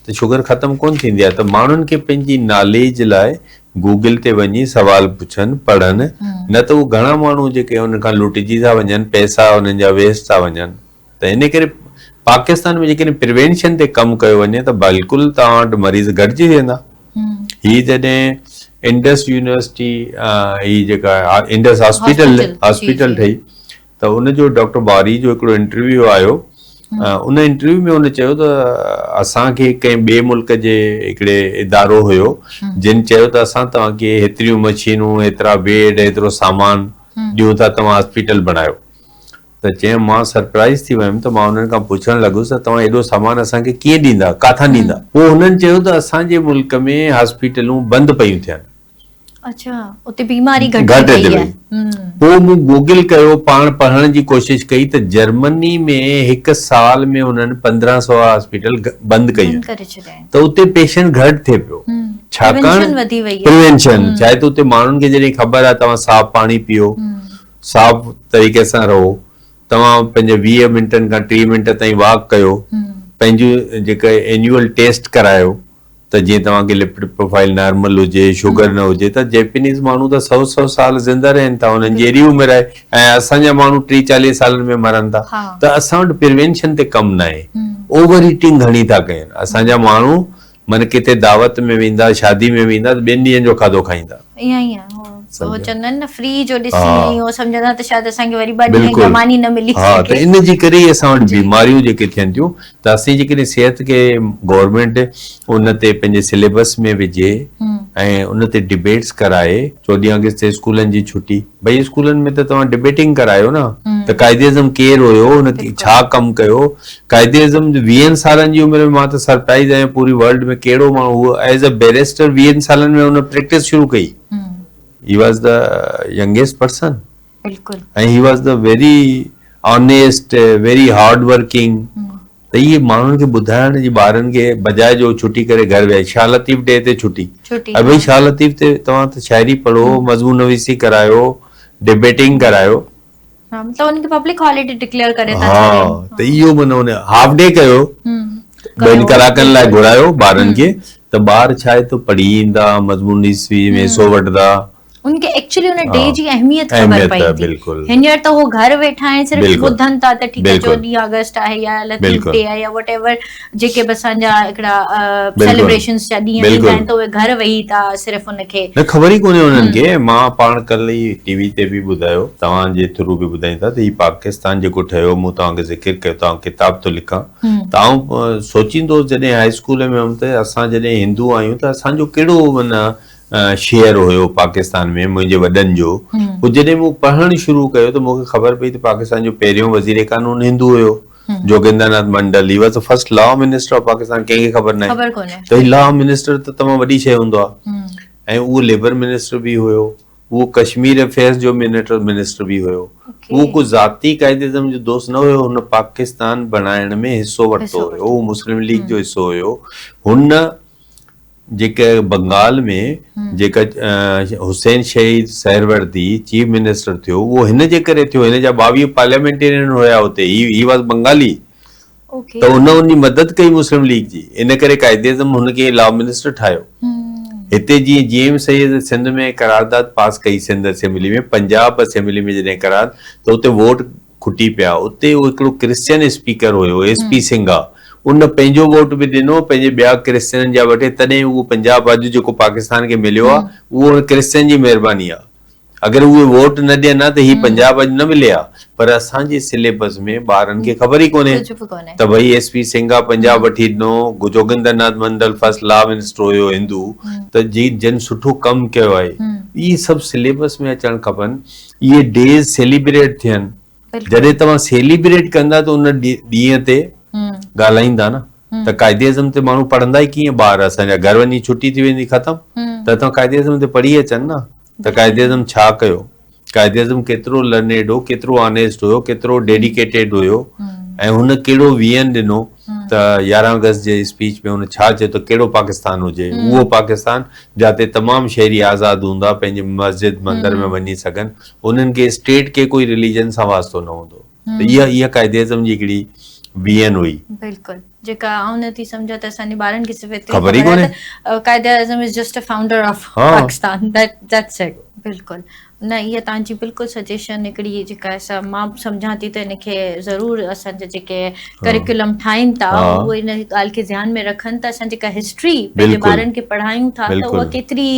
त शुगर ख़तम कोन थींदी आहे। त माण्हुनि खे पंहिंजी नॉलेज लाइ गूगल ते वञी सवाल पुछनि, पढ़नि, न त उहो घणा माण्हू जेके हुन खां लुटिजी था वञनि, पैसा हुननि जा वेस्ट था वञनि। त इन करे पाकिस्तान में जेकॾहिं प्रिवेंशन ते कमु कयो वञे त बिल्कुलु तव्हां वटि मरीज़ घटिजी वेंदा। ही जॾहिं इंडस यूनिवर्सिटी, ही जेका इंडस हॉस्पिटल ठही, त उनजो डॉक्टर बारी जो हिकिड़ो इंटरव्यू आयो। उन इंटरव्यू में उन चयो त असांखे कंहिं ॿिए मुल्क जे हिकिड़े इदारो हुयो, जिन चयो त असां तव्हांखे हेतिरियूं मशीनूं, हेतिरा बेड, हेतिरो सामान ॾियूं था, तव्हां हॉस्पिटल बनायो। त चयो मां सरप्राइज़ थी वियुमि, त मां उन्हनि खां पुछणु लॻुसि त तव्हां एॾो सामान असांखे कीअं ॾींदा, काथां ॾींदा? पोइ हुननि चयो त असांजे मुल्क में हॉस्पिटलूं बंदि पयूं थियनि। अच्छा, उते बीमारी घटि थी वई। पोइ मूं गूगल कयो, पाण पढ़ण जी कोशिशि कई, त जर्मनी में 1 साल में हुननि 1500 हॉस्पिटल बंदि कयूं, त उते पेशेंट घटि थिए पियो, छाकाणि प्रिवेंशन। चाहे त उते माण्हुनि खे जॾहिं ख़बर आहे तव्हां साफ़ पाणी पीओ, साफ़ तरीक़े सां रहो, तव्हां पंहिंजे 20 मिंटनि खां 30 मिंट ताईं वॉक कयो, पंहिंजूं जेका एन्युअल टेस्ट करायो, त जीअं तव्हांखे लिपिड प्रोफाइल नॉर्मल हुजे, शुगर न हुजे। त जैपनीज़ माण्हू त 100 साल ज़िंदा रहनि था, हुननि जी एॾी उमिरि आहे, ऐं असांजा माण्हू 30-40 सालनि में मरनि था। त असां वटि प्रिवेंशन ते कमु न आहे, ओवर ईटिंग घणी था कनि असांजा माण्हू। मन किथे दावत में वेंदा, शादी में वेंदा, त 2 ॾींहंनि जो खाधो खाईंदा। ईअं ई आहे, हो चवंदा आहिनि न फ्री जो ॾिसी हो सम्झंदा त शायदि असांखे वरी 2 ॾींहं कमानी न मिली सघे। त इन जे करे असां वटि बीमारियूं जेके थियनि थियूं, त असीं जेकॾहिं सिहत खे गवर्नमेंट उन ते पंहिंजे सिलेबस में विझे ऐं उन ते डिबेट्स कराए। 14 अगस्त ते स्कूलनि जी छुटी, भई स्कूलनि में त तव्हां डिबेटिंग करायो न, त कायदे आज़म केरु हुयो, हुन छा कमु कयो। कायदे आज़म 20 सालनि जी उमिरि में, मां त सरप्राइज़ आहियां पूरी वर्ल्ड में कहिड़ो माण्हू एज अ बैरिस्टर 20 सालनि में हुन प्रैक्टिस शुरू कई। He was the youngest person. And he was the very honest, very hard working. त इहे माण्हुनि खे ॿुधाइण जी ॿारनि खे, बजाए जो छुटी करे घर विया, शाह लतीफ़ डे ते छुटी, भई शाह लतीफ़ ते तव्हां त शाइरी पढ़ो, मज़मून नवीसी करायो, डिबेटिंग करायो। मतलब उनखे पब्लिक हॉलिडे डिक्लेयर करे था छॾनि। त इहो माना उन हाफ डे कयो, 2 कलाकनि लाइ घुरायो ॿारनि खे, त ॿार छा आहे तो पढ़ी ईंदा, मज़मून नवीसी में हिसो वठंदा, उनके एक्चुअली उन डे हाँ, जी अहमियत ख़बर अहमियत पई आहे, थी। बिल्कुलु। हींअर त हो घर वेठा आहिनि, सिर्फ़ु बिल्कुलु। ॿुधनि था त ठीकु आहे बिल्कुलु। 14 अगस्त आहे या लतीफ़ बिल्कुलु। डे आहे या वट एवर जेके बि असांजा हिकिड़ा बिल्कुलु। सेलिब्रेशंस जा ॾींहं ईंदा बिल्कुल। आहिनि त उहे घर वेही था सिर्फ़ु उनखे न ख़बर ई कोन्हे उन्हनि खे। मां पाण कल्ह ई टीवी ते बि ॿुधायो, तव्हांजे थ्रू बि ॿुधाईंदा त ही पाकिस्तान जेको ठहियो, मूं तव्हांखे ज़िक्र कयो, तव्हां किताब थो लिखां त आउं सोचींदो जॾहिं हाई स्कूल में हुउमि त असां जॾहिं हिंदू आहियूं त असांजो कहिड़ो माना शेयर हुयो पाकिस्तान में मुंहिंजे वॾनि जो। पोइ जॾहिं मूं पढ़णु शुरू कयो त मूंखे ख़बर पई त पाकिस्तान जो पहिरियों वज़ीर कानून हिंदू हुयो, Jogendranath Mandal. He was the first law minister of Pakistan. कंहिंखे ख़बर न आहे ख़बर कोन्हे। त ही लॉ मिनिस्टर त तमामु वॾी शइ हूंदो आहे। ऐं उहो लेबर मिनिस्टर बि हुयो, उहो कश्मीर अफेयर्स जो मिनिस्टर बि हुयो। उहो को ज़ाती काइदेज़म जो दोस्त न हुयो, हुन पाकिस्तान बणाइण में हिसो वरितो हुयो, उहो मुस्लिम लीग जो हिसो हुयो। हुन जेके बंगाल में जेका हुसैन शहीद सहरवर्दी चीफ मिनिस्टर थियो, उहो हिन जे करे थियो। हिन जा 22 पार्लियामेंटेरियन हुया हुते। He was Bengali. ओके। त उन मदद कई मुस्लिम लीग जी, इन करे काइदेज़म हुनखे लॉ मिनिस्टर ठाहियो। हिते जीअं जीएम सैयद सिंध में करारदाद पास कई सिंध असेंबली में, पंजाब असेंबली में जॾहिं करार त उते वोट खुटी पिया। उते उहो हिकिड़ो क्रिश्चियन स्पीकर हुयो, SP सिंघा, उन पंहिंजो वोट बि ॾिनो पंहिंजे ॿिया क्रिश्चियन जा वठे, तॾहिं उहो पंजाब अॼु जेको पाकिस्तान खे मिलियो आहे उहो क्रिश्चियन जी महिरबानी आहे। अगरि उहे वोट न ॾियनि हा त ही पंजाब अॼु न मिले हा। पर असांजे सिलेबस में ॿारनि खे ख़बर ई कोन्हे कुझु बि कोन्हे। त भई SP सिंघा पंजाब वठी ॾिनो, जोगिंदरनाथ मंडल फर्स्ट लॉ मिनिस्टर हुयो हिंदू, त जिन सुठो कमु कयो आहे। इहे सभु सिलेबस में अचणु खपनि। इहे डेज सेलिब्रेट थियनि। जॾहिं तव्हां सेलिब्रेट कंदा त उन ॾींहं ते ॻाल्हाईंदा न। त काइदेज़म ते माण्हू पढ़ंदा ई कीअं? ॿार असांजा घर वञी छुटी थी वेंदी ख़तमु, त तव्हां काइदेज़म ते पढ़ी अचनि न त काइदेज़म छा कयो, काइदेज़म केतिरो लर्नेड हो, केतिरो ऑनेस्ट हुयो, केतिरो डेडिकेटेड हुयो, ऐं हुन कहिड़ो वियन ॾिनो। त 11 अगस्त जे स्पीच में हुन छा चयो त कहिड़ो पाकिस्तान हुजे? उहो पाकिस्तान जिते तमामु शहरी आज़ाद हूंदा, पंहिंजे मस्जिद मंदर में वञी सघनि, उन्हनि खे स्टेट के कोई रिलीजन सां वास्तो न हूंदो। त इहा काइदेज़म जी हिकिड़ी वियन हुई। बिल्कुलु, जेका आउं नथी सम्झां त असांजे ॿारनि खे सिर्फ़ु एतिरी ख़बर ई ख़बर आहे कोन्हे। त Quaid-e Azam is just a founder of Pakistan, that's it. बिल्कुलु न, इहा तव्हांजी बिल्कुलु सजेशन हिकिड़ी जेका मां सम्झां थी त हिनखे ज़रूरु असांजा जेके करिकुलम ठाहिनि था उहे इन ॻाल्हि खे ध्यान में रखनि त असां जेका हिस्ट्री पंहिंजे ॿारनि खे पढ़ायूं था त उहा केतिरी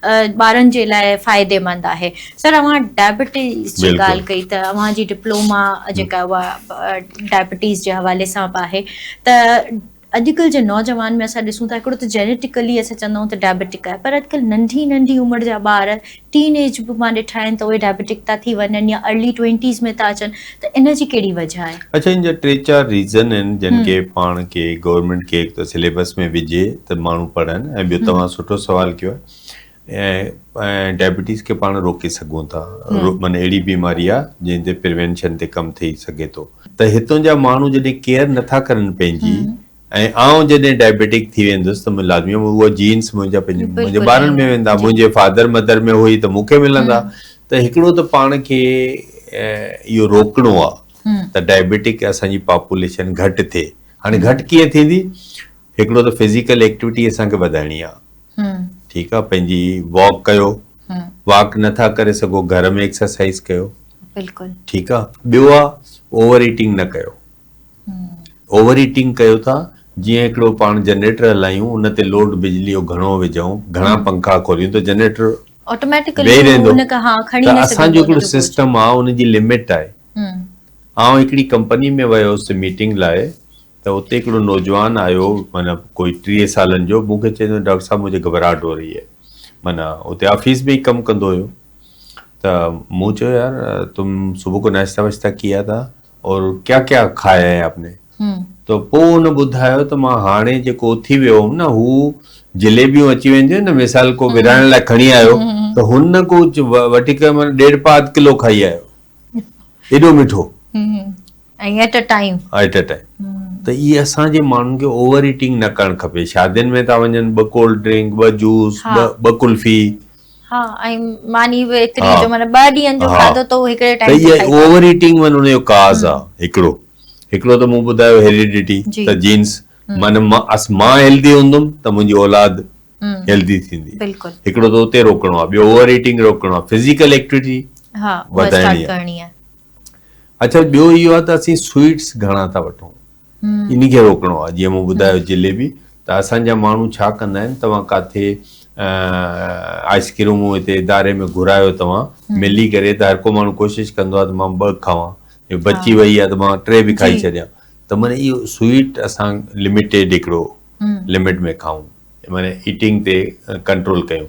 ॿारनि जे लाइ फ़ाइदेमंद आहे। सर, अव्हां डायबिटीज़ जी ॻाल्हि कई त अव्हांजी डिप्लोमा जेका उहा डायबिटीज़ जे हवाले सां बि आहे। त अॼुकल्ह जे नौजवान में असां ॾिसूं था हिकिड़ो त जेनेटिकली असां चवंदा आहियूं त डायबिटिक आहे, पर अॼुकल्ह नंढी नंढी उमिरि जा ॿार टीन एज बि मां ॾिठा आहिनि त उहे डायबिटिक था थी वञनि या अर्ली 20s में था अचनि। त इन जी कहिड़ी वजह आहे? अच्छा, इन जा 3-4 रीज़न आहिनि जिन खे पाण खे गवर्नमेंट खे हिकु त सिलेबस में विझे त माण्हू पढ़नि। ऐं ॿियो तव्हां सुठो सुवालु कयो आहे। ऐं डायबिटीज़ खे पाण रोके सघूं था। माना अहिड़ी बीमारी आहे जंहिं ते प्रिवेंशन ते कमु थी सघे थो। त हितां जा माण्हू जॾहिं केयर नथा करनि पंहिंजी, ऐं आउं जॾहिं डायबिटिक थी वेंदुसि त लाज़मी उहा जीन्स मुंहिंजे ॿारनि में वेंदा। मुंहिंजे फादर मदर में हुई त मूंखे मिलंदा। त हिकिड़ो त पाण खे इहो रोकणो आहे त डायबिटिक असांजी पॉपुलेशन घटि थिए। हाणे घटि कीअं थींदी? हिकिड़ो त फिज़िकल एक्टिविटी असांखे वधाइणी आहे। ठीकु आहे, पंहिंजी वॉक कयो, वॉक नथा करे सघो घर में एक्सरसाइज कयो। बिल्कुलु ठीकु आहे। ॿियो आहे ओवर ईटिंग न कयो। ओवर ईटिंग कयो था, जीअं हिकिड़ो पाण जनरेटर हलायूं उन ते लोड बिजली जो घणो विझूं, घणा पंखा खोलियूं त जनरेटर ऑटोमेटिकली वेही रहंदो। खणी त न असांजो हिकिड़ो सिस्टम आहे, उनजी लिमिट आहे। आउं हिकिड़ी कंपनी में वियो हुउसि मीटिंग लाइ, त उते हिकिड़ो नौजवान आयो, माना कोई 30 सालनि जो। मूंखे चवंदो, डॉक्टर साहब मुझे घबराहट हो रही है। माना उते ऑफिस में ई कमु कंदो हुयो। त मूं चयो, यार तुम सुबुह को नाश्ता वाश्ता किया था और क्या क्या खाया है आपने? त पोइ हुन ॿुधायो त मां हाणे जेको उथी वियो हुउमि न, हू जलेबियूं अची वेंदियूं आहिनि न, मिसाल को विराइण लाइ खणी आयो त हुन को वठी करे माना 1.5 किलो खाई आयो। एॾो मिठो एट अ टाइम। त इहे असांजे माण्हुनि खे ओवर ईटिंग न करणु खपे। शादियुनि में था वञनि, 2 कोल्ड ड्रिंक, 2 जूस, 2 कुल्फी। हा, ऐं मानी बि एतिरी जो माना 2 ॾींहंनि जो खाधो त हिकिड़े टाइम ते खाई। इहा ओवर ईटिंग माना उनजो काज़ आहे। हिकिड़ो त मूं ॿुधायो हेरिडिटी, त जीन्स। माना मां हेल्दी हूंदुमि त मुंहिंजी औलाद हेल्दी थींदी। बिल्कुलु हिकिड़ो त उते रोकणो आहे, ॿियो ओवर ईटिंग रोकणो आहे, फिजिकल एक्टिविटी हा उहा वधाइणी स्टार्ट आहे। करणी आहे। अच्छा, ॿियो इहो आहे त असीं स्वीट्स घणा था वठूं, इन खे रोकणो आहे। जीअं मूं ॿुधायो जिलेबी, त असांजा माण्हू छा कंदा आहिनि, तव्हां काथे आइस्क्रीमूं हिते इदारे में घुरायो तव्हां मिली करे, त हर को माण्हू कोशिशि कंदो आहे त मां 2 खावां, बची वई आहे त मां 3 बि खाई छॾियां। त माना इहो स्वीट असां लिमिटेड हिकिड़ो लिमिट में खाऊं, माना ईटिंग ते कंट्रोल कयूं।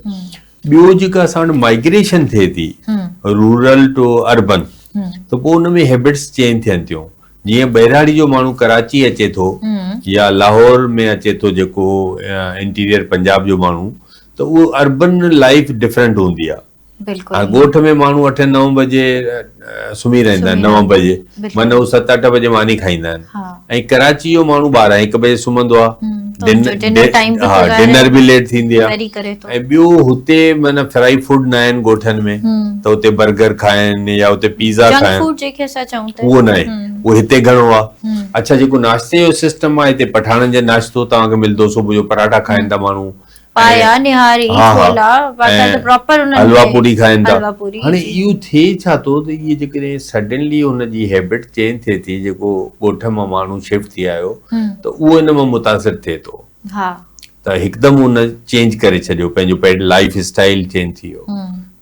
ॿियो जेका असां वटि माइग्रेशन थिए थी रूरल टू अर्बन, त पोइ उन में हैबिट्स चेंज थियनि थियूं। जीअं बहिराड़ी जो माण्हू कराची अचे थो या लाहौर में अचे थो, जेको इंटीरियर पंजाब जो माण्हू, त उहो अर्बन लाइफ डिफरेंट हूंदी आहे। ॻोठ में माण्हू 8-9 बजे सुम्ही रहंदा आहिनि, 9 बजे, माना हू 7-8 बजे मानी खाईंदा आहिनि। ऐं कराची जो माण्हू 12-1 बजे सुम्हंदो आहे, डिनर बि लेट थींदी आहे। ऐं ॿियो हुते माना फ्राई फूड न आहिनि ॻोठनि में, त हुते बर्गर खाइनि या हुते पिज़्ज़ा खाइनि, उहो न आहे। उहो हिते घणो आहे। अच्छा, जेको नाश्ते जो सिस्टम आहे हिते, पठाणनि जो नाश्तो तव्हांखे मिलंदो, सुबुह जो पराठा खाइनि था माण्हू, हलवा पूरी खाइनि था। हाणे इहो थिए छा थो, त इहे जेकॾहिं सडनली हुनजी हैबिट चेंज थिए थी, जेको ॻोठ मां माण्हू शिफ्ट थी आयो, त उहो इन मां मुतासिर थिए थो। त हिकदमि उन चेंज करे छॾियो, पंहिंजो लाइफ स्टाइल चेंज थी वियो।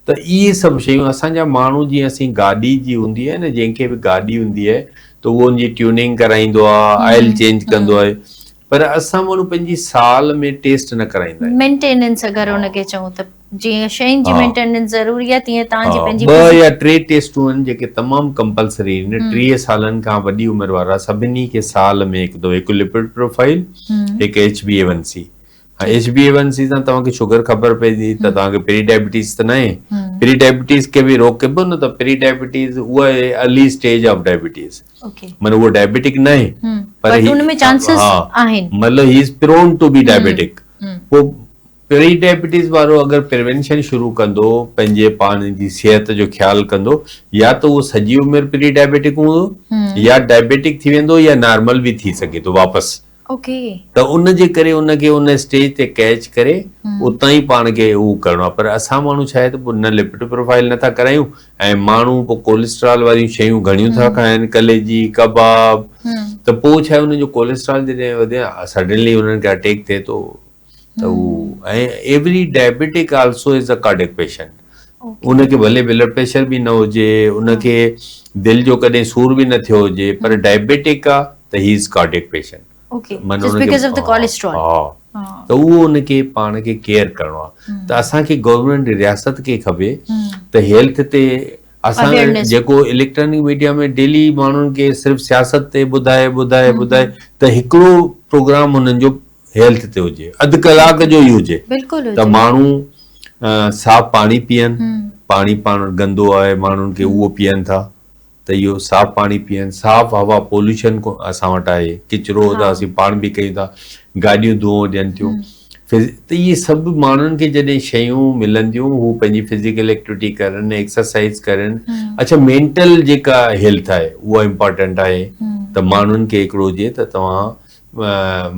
त इहे सभु शयूं असांजा माण्हू, जीअं असीं गाॾी जी हूंदी आहे न, जंहिंखे बि गाॾी हूंदी आहे त उहो उनजी ट्यूनिंग कराईंदो आहे, ऑयल चेंज कंदो आहे, पर असां माण्हू पंहिंजी साल में टेस्ट न कराईंदा आहियूं। मेंटेनेंस अगरि हुनखे चऊं त जीअं शयुनि जी मेंटेनेंस ज़रूरी आहे, तीअं तव्हांजी पंहिंजी 2 या 3 टेस्टूं आहिनि जेके तमामु कंपलसरी आहिनि। 30 सालनि खां वॾी उमिरि वारा सभिनी खे साल में हिकु लिपिड प्रोफाइल, हिकु HbA1c। HbA1c सां तव्हांखे शुगर ख़बर पइजी त तव्हांखे प्री डायबिटीज़ त न आहे। प्री डायबिटीज़ खे बि रोकबो न, त प्री डायबिटीज़ उहा आहे अर्ली स्टेज ऑफ डायबिटीज़, माना उहो डायबिटिक न आहे, पर हुनमें चांसेस आहिनि, मतलब he is prone to be diabetic. पोइ प्री डायबिटीज़ वारो अगरि प्रिवेंशन शुरू कंदो, पंहिंजे पाण जी सिहत जो ख़्यालु कंदो, या त उहो सॼी उमिरि प्री डायबिटिक हूंदो, या डायबिटिक थी वेंदो, या नॉर्मल बि थी सघे थो वापसि। त उन जे करे उनखे उन स्टेज ते कैच करे उतां ई पाण खे उहो करिणो आहे। पर असां माण्हू छा आहे त पोइ न लिपिड प्रोफाइल नथा करायूं, ऐं माण्हू पोइ कोलेस्ट्रॉल वारियूं शयूं घणियूं था खाइनि, कलेजी, कबाब, त पोइ छा आहे उनजो कोलेस्ट्रॉल जॾहिं वधे, सडनली उन्हनि खे अटैक थिए थो। त उहो, ऐं every diabetic also is a cardiac patient. उनखे भले ब्लड प्रेशर बि न हुजे, उनखे दिलि जो कॾहिं सूर बि न थियो हुजे, पर डायबिटिक आहे त ही इज़ कार्डियक पेशेंट। त उहो उनखे पाण खे केयर करिणो आहे। त असांखे गवर्नमेंट रियासत खे खपे त हेल्थ ते, असां जेको इलेक्ट्रॉनिक मीडिया में डेली माण्हुनि खे सिर्फ़ु सियासत ते ॿुधाए त हिकिड़ो प्रोग्राम हुननि जो हेल्थ ते हुजे, अधु कलाक जो ई हुजे, त माण्हू साफ़ पाणी पीअनि। पाणी पाण गंदो आहे, माण्हुनि खे उहो पीअनि था, त इहो साफ़ पाणी पीअनि, साफ़ हवा, पोल्यूशन असां वटि आहे, किचिरो त असीं पाण बि कयूं था, गाॾियूं धुओं ॾियनि थियूं। त इहे सभु माण्हुनि खे जॾहिं शयूं मिलंदियूं, हू पंहिंजी फिज़िकल एक्टिविटी करनि, एक्सरसाइज करनि। अच्छा, मेंटल जेका हेल्थ आहे उहा इम्पॉर्टेंट आहे, त माण्हुनि खे हिकिड़ो हुजे त तव्हां,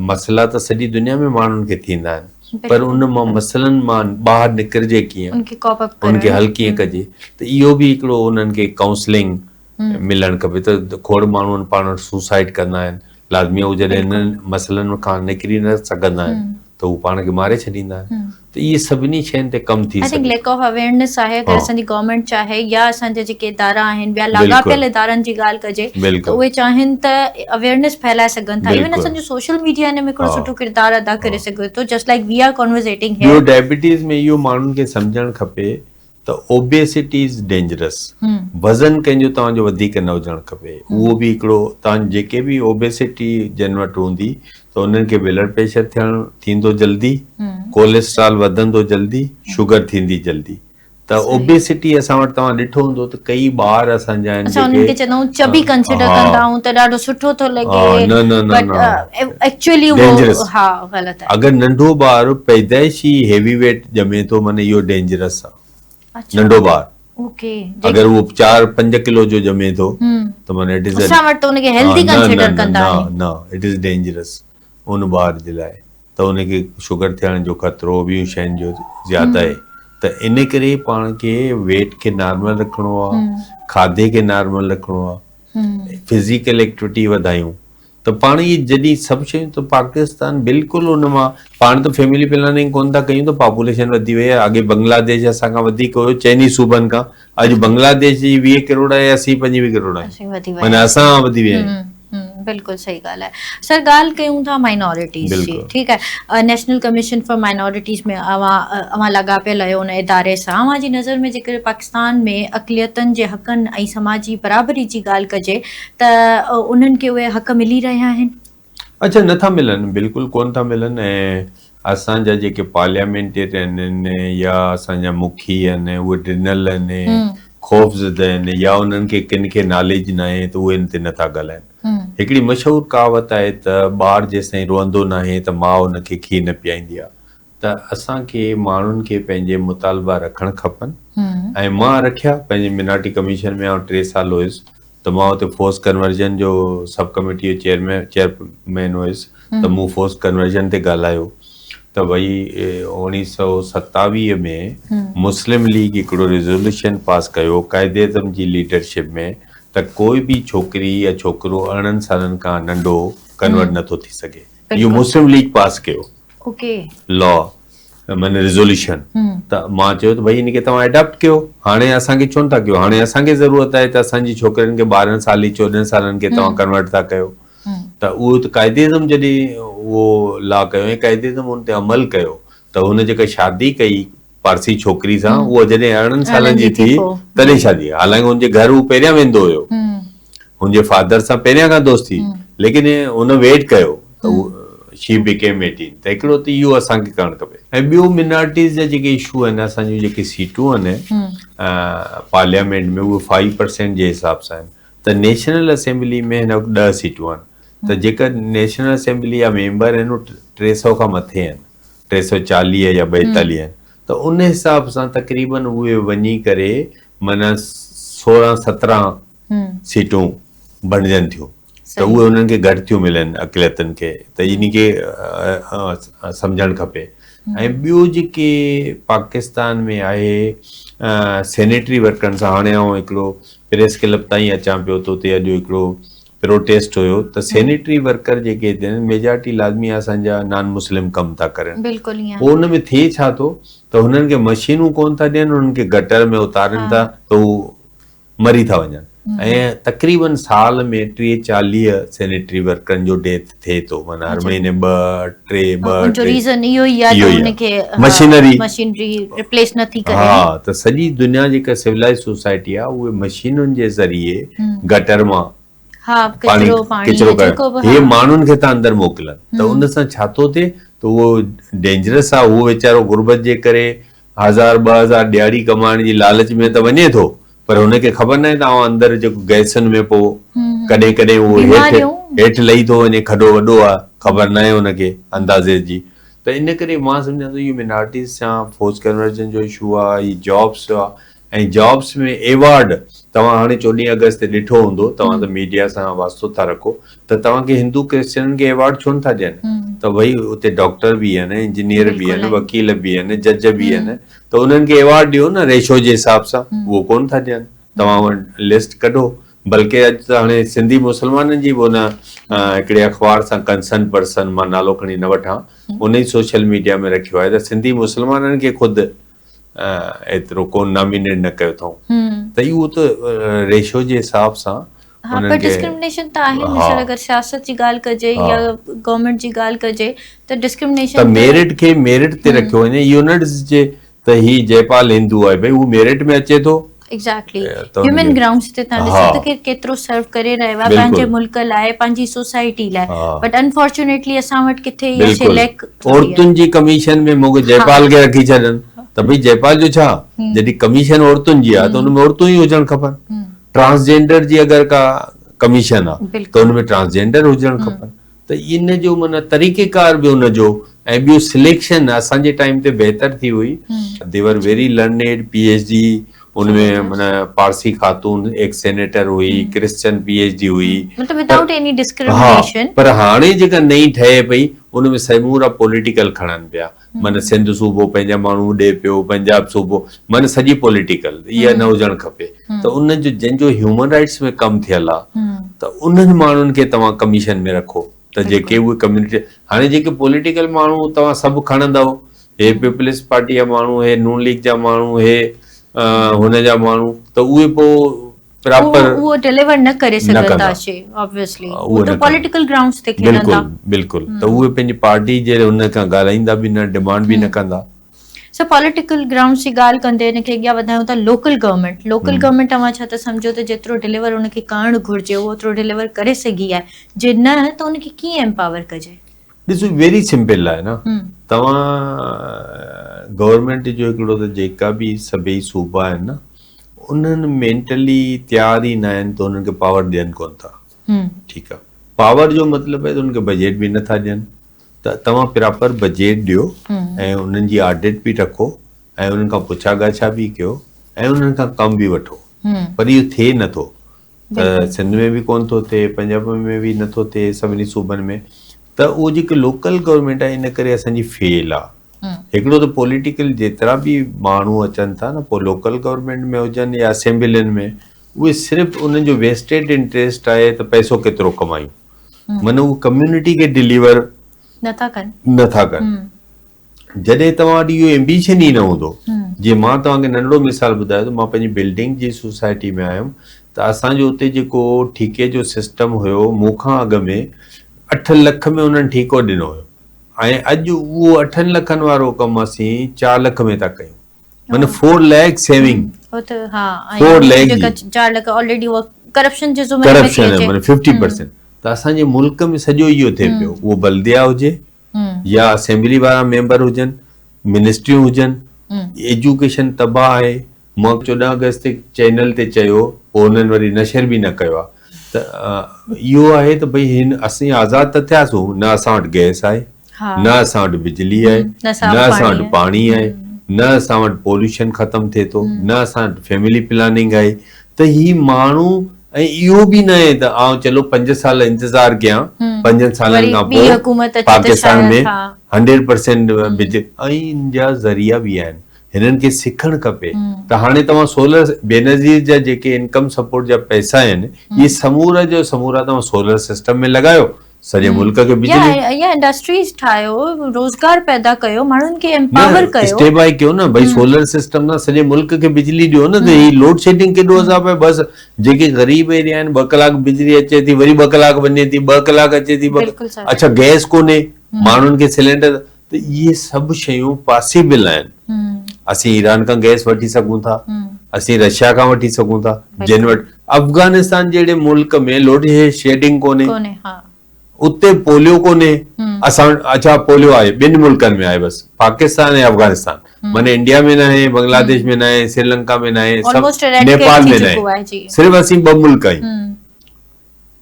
मसइला त सॼी दुनिया में माण्हुनि खे थींदा आहिनि, पर उन मां मसइलनि मां ॿाहिरि निकिरजे कीअं, उनखे हल कीअं कजे, त इहो बि हिकिड़ो उन्हनि खे काउंसलिंग मिलणु खपे। त खोड़ माण्हू पाण सुसाइड कंदा आहिनि, लाज़मी उहो जॾहिं इन्हनि मसइलनि खां निकिरी न सघंदा आहिनि त हू पाण खे मारे छॾींदा आहिनि। त इहे सभिनी शयुनि ते कमु थी सघे। लैक ऑफ अवेयरनेस आहे, अगरि असांजी गवर्नमेंट चाहे या असांजा जेके इदारा आहिनि, ॿिया लाॻापियल इदारनि जी ॻाल्हि कजे, त उहे चाहिनि त अवेयरनेस फैलाए सघनि था। इवन असांजो सोशल मीडिया हिन में हिकिड़ो सुठो किरदारु अदा करे सघे थो, just like we are conversating here. ॿियो डायबिटीज़ में इहो माण्हुनि खे सम्झणु खपे त ओबेसिटी इज़ डेंजरस। वज़न कंहिंजो तव्हांजो वधीक न हुजणु खपे, उहो बि हिकिड़ो, तव्हां जेके बि ओबेसिटी जन वटि हूंदी त उन्हनि खे ब्लड प्रेशर थींदो जल्दी, कोलेस्ट्रॉल वधंदो जल्दी, शुगर थींदी जल्दी। त ओबेसिटी असां वटि तव्हां ॾिठो हूंदो त कई ॿार असांजा आहिनि, असां उन्हनि खे चवंदा आहियूं चबी कंसिडर कंदा आहियूं त ॾाढो सुठो थो लॻे, बट एक्चुअली उहो हा ग़लति आहे। अगरि नंढो ॿार पैदाइशी हेवी वेट ॼमे थो, माने इहो डेंजरस आहे। नंढो ॿार अगरि उहो 4-5 किलो जो ॼमे थो त माने इट इज़ डेंजरस उन ॿार जे लाइ। त उनखे शुगर थियण जो ख़तरो ॿियूं शयुनि जो ज़्यादा आहे। त इन करे पाण खे वेट खे नॉर्मल रखिणो आहे, खाधे खे नॉर्मल रखिणो आहे, फिज़िकल एक्टिविटी वधायूं त पाण इहे जॾहिं सभु शयूं त पाकिस्तान बिल्कुलु उन मां पाण त फैमिली प्लानिंग कोन था कयूं त पॉपुलेशन वधी वई आहे। अॻे बांग्लादेश असां खां वधीक हुयो चइनी सूबनि खां, अॼु बांग्लादेश जी 20 करोड़ आहे, 80-25 करोड़ आहे, माना असां वधी विया आहियूं। बिल्कुलु सही ॻाल्हि आहे। सर ॻाल्हि कयूं था माइनॉरिटीज़ जी, ठीकु आहे, नेशनल कमीशन फॉर माइनॉरिटीज़ में अवां लाॻापियल आहियो उन इदारे सां। अवां जी नज़र में जेकर पाकिस्तान में अक़लियतनि जे हक़नि ऐं समाजी बराबरी जी ॻाल्हि कजे त उन्हनि खे उहे हक़ मिली रहिया आहिनि? अच्छा, नथा मिलनि, बिल्कुलु कोन था मिलनि। ऐं असांजा जेके पार्लियामेंटेरियन आहिनि या असांजा मुखी आहिनि उहे ॾिनल आहिनि, ख़ौफ़ज़दा आहिनि, या उन्हनि खे किन खे नॉलेज न आहे त उहे इन ते नथा ॻाल्हाइनि। हिकिड़ी मशहूरु कहावत आहे त ॿारु जेसिताईं रोअंदो न आहे त माउ हुनखे खीर न पीआईंदी आहे। त असांखे माण्हुनि खे पंहिंजे मुतालबा रखणु खपनि, ऐं मां रखिया पंहिंजे मिनारिटी कमीशन में। 3 साल हुयुसि त मां हुते फोर्स कन्वर्जन जो सब कमिटी जो चेयरमैन हुयुसि, त मूं फोर्स कन्वर्जन ते ॻाल्हायो त भई 1927 में मुस्लिम लीग हिकिड़ो रेज़ोल्यूशन पास कयो क़ाइदे आज़म जी लीडरशिप में त कोई बि छोकिरी या छोकिरो 18 सालनि खां नंढो कन्वर्ट नथो थी सघे। इहो मुस्लिम लीग पास कयो लॉ, माना रेज़ोल्यूशन। त मां चयो त भई इनखे तव्हां एडॉप्ट कयो। हाणे असांखे छो नथा कयो? हाणे असांखे ज़रूरत आहे त असांजी छोकिरियुनि खे 12 साल 14 सालनि खे तव्हां कन्वर्ट था कयो। त उहो त क़ाइदे आज़म जॾहिं उहो लॉ कयो ऐं क़ाइदे आज़म उन ते अमल कयो त हुन जेका शादी कई पारसी छोकिरी सां, उहा जॾहिं 18 सालनि जी थी तॾहिं शादी। हालांकि हुनजे घर हू पहिरियां वेंदो हुयो, हुनजे फादर सां पहिरियां खां दोस्ती, लेकिन हुन वेट कयो त शी बिकेम 18। त हिकिड़ो त इहो असांखे करणु खपे। ऐं ॿियो मिनारिटीज़ जा जेके इशू आहिनि, असांजूं जेके सीटूं आहिनि पार्लियामेंट में, उहे 5% जे हिसाब सां आहिनि। त नेशनल असेंबली में हिन वक़्तु 10 सीटूं आहिनि। त जेका नेशनल असेंबली जा मेंबर आहिनि उहे 300 खां मथे आहिनि, 340 या 42 आहिनि। त उन हिसाब सां तक़रीबन उहे वञी करे माना 16-17 सीटूं बणजनि थियूं, त उहे उन्हनि खे घटि थियूं मिलनि अक़लियतनि खे। त इन खे सम्झणु खपे। ऐं ॿियो जेके पाकिस्तान में आहे सैनिटरी वर्करनि सां, हाणे आउं हिकिड़ो प्रेस क्लब ताईं अचां पियो त उते अॼु हिकिड़ो प्रोटेस्ट हुयो त सैनिटरी वर्कर जेके हिते आहिनि मेजॉरिटी लाज़मी असांजा नॉन मुस्लिम कमु था करनि। पोइ हुन में थिए छा थो त हुननि खे मशीनूं कोन था ॾियनि, हुननि खे गटर में उतारनि था त उहो मरी था वञनि। ऐं तक़रीबन साल में 30-40 सैनिटरी वर्करनि जो डेथ थिए थो, माना हर महीने 2-3 रीज़न इहो ई आहे त उनखे मशीनरी रिप्लेस नथी करे। हा, त सॼी दुनिया जेका सिविलाइज़ सोसाइटी आहे उहे मशीनुनि जे ज़रिए गटर मां किचिरो करे हे माण्हुनि खे था अंदरि मोकिलनि। त उन सां छा थो थिए त उहो डेंजरस आहे। उहो वीचारो गुर्बत जे करे 1000-2000 ॾियारी कमाइण जी लालच में त वञे थो, पर हुनखे ख़बर न आहे त अंदरि जेको गैसनि में पोइ कॾहिं कॾहिं उहो हेठि लही थो वञे, खॾो वॾो आहे, ख़बर न आहे हुनखे अंदाज़े जी। त इन करे मां सम्झां थो इहो मिनारिटीज़ सां फोर्स कन्वर्जन जो इशू आहे, इहे जॉब्स आहे। ऐं जॉब्स में एवॉर्ड तव्हां हाणे 14 अगस्त ते ॾिठो हूंदो, तव्हां त मीडिया सां वास्तो था रखो, त तव्हांखे हिंदू क्रिश्चियन खे एवॉर्ड छो नथा ॾियनि? त भई उते डॉक्टर बि आहिनि, इंजीनियर बि आहिनि, वकील बि आहिनि, जज बि आहिनि, त उन्हनि खे एवॉर्ड ॾियो न रेशो जे हिसाब सां। उहो कोन था ॾियनि। तव्हां वटि लिस्ट कढो। बल्कि अॼु त हाणे सिंधी मुस्लमाननि जी बि उन हिकिड़े अख़बार सां कंसर्न पर्सन, मां नालो खणी न वठां, उन ई सोशल मीडिया में रखियो आहे त सिंधी मुस्लमाननि खे ख़ुदि एतिरो कोन नॉमिनेट न कयो अथऊं। त इहो त रेशो जे हिसाब सां पर डिस्क्रिमिनेशन त आहे। मिसाल अगर सियासत जी ॻाल्हि कजे या गवर्नमेंट जी ॻाल्हि कजे त डिस्क्रिमिनेशन त मेरिट खे मेरिट ते रखियो वञे। इहो न ॾिसिजे त ही जयपाल हिंदू आहे, भई हू मेरिट में अचे थो। एग्जैक्टली, ह्यूमन ग्राउंड्स ते तव्हां ॾिसो त केतिरो सर्व करे रहियो आहे पंहिंजे मुल्क लाइ, पंहिंजी सोसाइटी लाइ। बट अनफॉर्चुनेटली असां वटि किथे इहा शइ लैक। औरतुनि जी कमीशन में मूंखे जयपाल खे रखी छॾनि त भई जयपाल जो छा? जॾहिं कमीशन औरतुनि जी आहे त हुनमें औरतूं ई हुजणु खपनि। ट्रांसजेंडर जी अगरि का कमीशन आहे त हुनमें ट्रांसजेंडर हुजणु खपनि। त इन जो माना तरीक़ेकार बि हुनजो, ऐं ॿियो सिलेक्शन असांजे टाइम ते बहितर थी हुई। देवर वेरी लर्नेड, PhD उनमें माना पारसी खातून एक सेनेटर हुई, क्रिश्चियन PhD हुई, मतलब विदाउट एनी डिस्क्रिमिनेशन। पर हाणे जेका नई ठहे पई उन में समूरा पॉलिटिकल खणनि पिया, माना सिंध सूबो पंहिंजा माण्हू ॾे पियो, पंजाब सूबो, माना सॼी पॉलिटिकल, इहा न हुजणु खपे। त उन जो जंहिंजो ह्यूमन राइट्स में कमु थियल आहे त उन्हनि माण्हुनि खे तव्हां कमीशन में रखो, त जेके उहे कम्युनिटी, हाणे जेके पॉलिटिकल माण्हू तव्हां सभु खणंदव, हे पीपल्स पार्टी जा माण्हू, हे नून लीग जा माण्हू, हे हुन जा माण्हू, त उहे पोइ प्रॉपर वो डिलीवर न करे सघंदा छे, ऑब्वियसली वो तो पॉलिटिकल ग्राउंड्स ते खेलंदा। बिल्कुल त उहे पंहिंजी पार्टी जे हुन खां ॻाल्हाईंदा बि न, डिमांड बि न कंदा। सो पॉलिटिकल ग्राउंड्स जी ॻाल्हि कंदे हिनखे अॻियां वधायूं था। लोकल गवर्नमेंट तव्हां छा त सम्झो त जेतिरो डिलीवर हुनखे करणु घुर्जे उहो ओतिरो डिलीवर करे सघी आहे, जे न त हुनखे कीअं एम्पावर कजे? ॾिसो वेरी सिंपल आहे न, तव्हां गवर्नमेंट जो हिकिड़ो त जेका बि सभई सूबा आहिनि न, उन्हनि मेंटली तयार ई न आहिनि त उन्हनि खे पावर ॾियनि कोन था। ठीकु आहे, पावर जो मतिलबु आहे त उनखे बजट बि नथा ॾियनि, त तव्हां प्रॉपर बजट ॾियो ऐं उन्हनि जी ऑडिट बि रखो ऐं उन्हनि खां पुछा ॻाछा बि कयो ऐं उन्हनि खां कमु बि वठो, पर इहो थिए नथो। त सिंध में बि कोन थो थिए, पंजाब में बि नथो थिए, सभिनी सूबनि में। त उहो जेके लोकल गवर्नमेंट आहे इन करे असांजी फेल आहे। हिकिड़ो त पॉलिटिकल जेतिरा बि माण्हू अचनि था न, पोइ लोकल गवर्नमेंट में हुजनि या असेंबलियुनि में, उहे सिर्फ़ु उन्हनि जो वेस्टेड इंटरेस्ट आहे त पैसो केतिरो कमायूं, माना उहो कम्युनिटी खे डिलीवर नथा कनि। जॾहिं तव्हां वटि इहो एम्बिशन ई न हूंदो, जीअं मां तव्हांखे नंढिड़ो मिसाल ॿुधायो त मां पंहिंजी बिल्डिंग जी सोसाइटी में आयुमि, त असांजो उते जेको ठीके जो सिस्टम हुयो, मूंखां अॻु में 8 लख में उन्हनि ठीको ॾिनो हुयो, ऐं अॼु उहो 8 लखनि वारो कमु असीं 4 लख में था कयूं, माना 4 लैख सेविंग। 4 लैख 4 लख ऑलरेडी वो करप्शन जे ज़ुमे में अचे, माना 50%। त असांजे मुल्क में सॼो इहो थिए पियो, उहो बल्दिया हुजे या असेंबली वारा मेंबर हुजनि, मिनिस्ट्रियूं हुजनि, एजुकेशन तबाह आहे। मां 14 अगस्त ते चैनल ते चयो, पोइ हुननि वरी नशर बि न कयो आहे। त इहो आहे त भई हिन असीं आज़ाद त थियासीं, न असां वटि गैस आहे, न असां वटि बिजली आहे, न असां वटि पाणी आहे, न असां वटि पॉल्यूशन ख़तम थिए थो, न असां वटि फैमिली प्लानिंग आहे। त ही माण्हू, ऐं इहो बि न आहे त आउं चलो 5 साल इंतज़ार कयां, 5 सालनि खां पोइ पाकिस्तान में 100% बिजली, ऐं इन जा ज़रिया बि आहिनि, हिननि खे सिखणु खपे। त हाणे तव्हां सोलर, बेनज़ीर जा जेके इनकम सपोर्ट जा पैसा आहिनि, इहे समूरा जो समूरा तव्हां सोलर सिस्टम में लॻायो, सॼे मुल्क खे बिजली या इंडस्ट्रीज ठाहियो, रोजगार पैदा कयो, माण्हुनि खे एम्पावर कयो, स्टेप बाय कयो न। भई सोलर सिस्टम सां सॼे मुल्क खे बिजली ॾियो न, त ही लोड शेडिंग केॾो असां पिया, बसि जेके ग़रीब एरिया आहिनि 2 कलाक बिजली अचे थी, वरी 2 कलाक वञे थी, 2 कलाक अचे थी, अच्छा गैस कोन्हे, माण्हुनि खे सिलेंडर, त इहे सभु शयूं पॉसिबल आहिनि। असीं ईरान खां गैस वठी सघूं था, असीं रशिया खां वठी सघूं था, जिन वटि अफगानिस्तान जहिड़े मुल्क में लोड शेडिंग कोन्हे, उते पोलियो कोन्हे, असां अच्छा पोलियो आहे 2 मुल्कनि में आहे, बसि पाकिस्तान ऐं अफगानिस्तान, माना इंडिया में न आहे, बांग्लादेश में न आहे, श्रीलंका में न आहे, नेपाल में न आहे, सिर्फ़ु असीं 2 मुल्क आहियूं।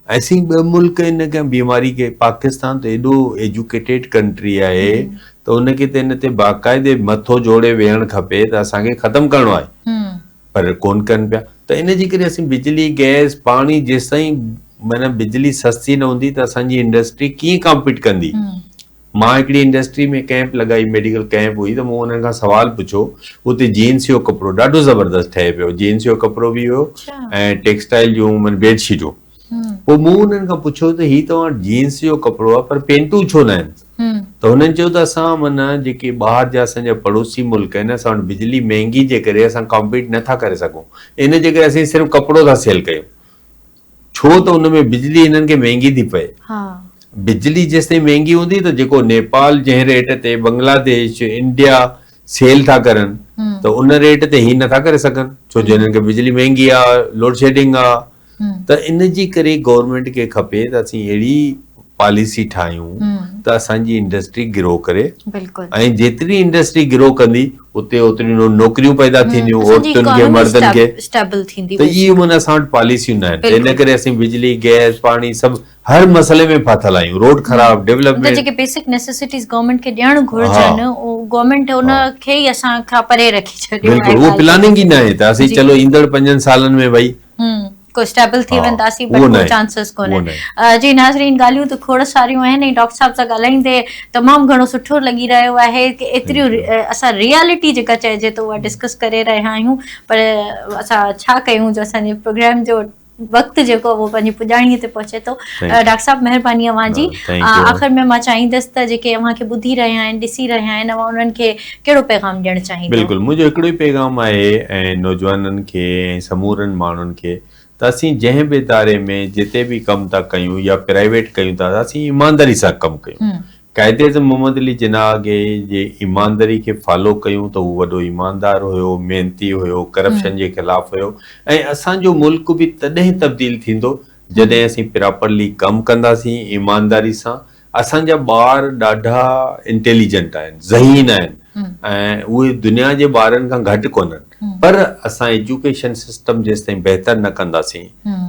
असीं 2 मुल्क इन खे बीमारी खे, पाकिस्तान त एॾो एजुकेटेड कंट्री आहे त उनखे त इन ते बाक़ाइदे मथो जोड़े वेहणु खपे त असांखे ख़तमु करिणो आहे, पर कोन कनि पिया। त इन जे करे असीं बिजली, गैस, पाणी, जेसिताईं माना बिजली सस्ती न हूंदी त असांजी इंडस्ट्री कीअं कॉम्पीट कंदी। मां हिकिड़ी इंडस्ट्री में कैंप लॻाई, मेडिकल कैंप हुई, त मूं हुननि खां सवाल पुछो, उते जीन्स जो कपिड़ो ॾाढो ज़बरदस्त ठहे पियो, जीन्स जो कपिड़ो बि हुयो ऐं टेक्सटाइल जूं माना बेडशीटूं। पोइ मूं हुननि खां पुछो त ही तव्हां जीन्स जो कपिड़ो आहे, पर पेंटूं छो न आहिनि? त हुननि चयो त असां माना जेके ॿाहिरि जा असांजा पड़ोसी मुल्क आहिनि, असां वटि बिजली महांगी जे करे असां कॉम्पीट नथा करे सघूं, इन जे करे असीं सिर्फ़ु कपिड़ो था सेल कयूं, छो त हुन में बिजली हिननि खे महांगी थी पए। बिजली जेसिताईं महांगी हूंदी त जेको नेपाल जंहिं रेट ते, बांग्लादेश, इंडिया सेल था करनि, त उन रेट ते ही नथा करे सघनि, छो जो हिननि खे बिजली महांगी आहे, लोड शेडिंग आहे। त इन जे करे गवर्नमेंट खे खपे त असीं अहिड़ी पॉलिसी ठाहियूं त असांजी इंडस्ट्री ग्रो करे, ऐं जेतिरी इंडस्ट्री ग्रो कंदी उते ओतिरियूं नौकरियूं पैदा थींदियूं, औरतुनि खे, मर्दनि खे, त इहे माना असां वटि पॉलिसियूं न आहिनि। इन करे असीं बिजली, गैस, पाणी सभु हर मसइले में फाथल आहियूं, रोड ख़राब, डेवलपमेंट, जेके बेसिक नेसेसिटीज़ गवर्नमेंट खे ॾियणु घुर्जनि, गवर्नमेंट उन खे ई असां खां परे रखी छॾियो। बिल्कुलु, उहो प्लानिंग ई न आहे। त असीं चलो ईंदड़ 5 सालनि में भई को स्टेबल थी हाँ, वेंदासीं उहो पर न को आहे, चांसेस उहो कोन्हे। न आहे। जी नाज़रीन, ॻाल्हियूं त खोड़ सारियूं आहिनि ऐं डॉक्टर साहब सां ॻाल्हाईंदे तमामु घणो सुठो लॻी रहियो आहे कि एतिरियूं Thank you. असां रियलिटी जेका चइजे तो उहा डिस्कस करे रहिया आहियूं, पर असां छा कयूं जो असांजे प्रोग्राम जो वक़्तु जेको उहो पंहिंजी पुॼाणीअ ते पहुचे थो। Thank you. डॉक्टर साहब महिरबानी अव्हां जी। Thank you. आख़िर में मां चाहींदसि त जेके अव्हांखे ॿुधी रहिया आहिनि, ॾिसी रहिया आहिनि, अव्हां उन्हनि खे कहिड़ो पैगाम ॾियणु चाहींदव? बिल्कुलु, मुंहिंजो हिकिड़ो ई पैगाम आहे ऐं नौजवाननि खे ऐं समूरनि माण्हुनि खे त असीं जंहिं बि इदारे में जिते बि कमु था कयूं या प्राइवेट कयूं था, असीं ईमानदारी सां कमु कयूं। क़ाइदे आज़म मोहम्मद अली जिन्नाह जे ईमानदारी खे फॉलो कयूं त उहो वॾो ईमानदार हुयो, मेहनती हुयो, करप्शन जे ख़िलाफ़ हुयो ऐं असांजो मुल्क बि तॾहिं तब्दील थींदो जॾहिं असीं प्रॉपरली कमु कंदासीं ईमानदारी सां। असांजा ॿार ॾाढा इंटेलिजेंट आहिनि, ज़हीन आहिनि ऐं उहे दुनिया जे ॿारनि खां घटि कोन्हनि, पर असां एजुकेशन सिस्टम जेसिताईं बहितर न कंदासीं,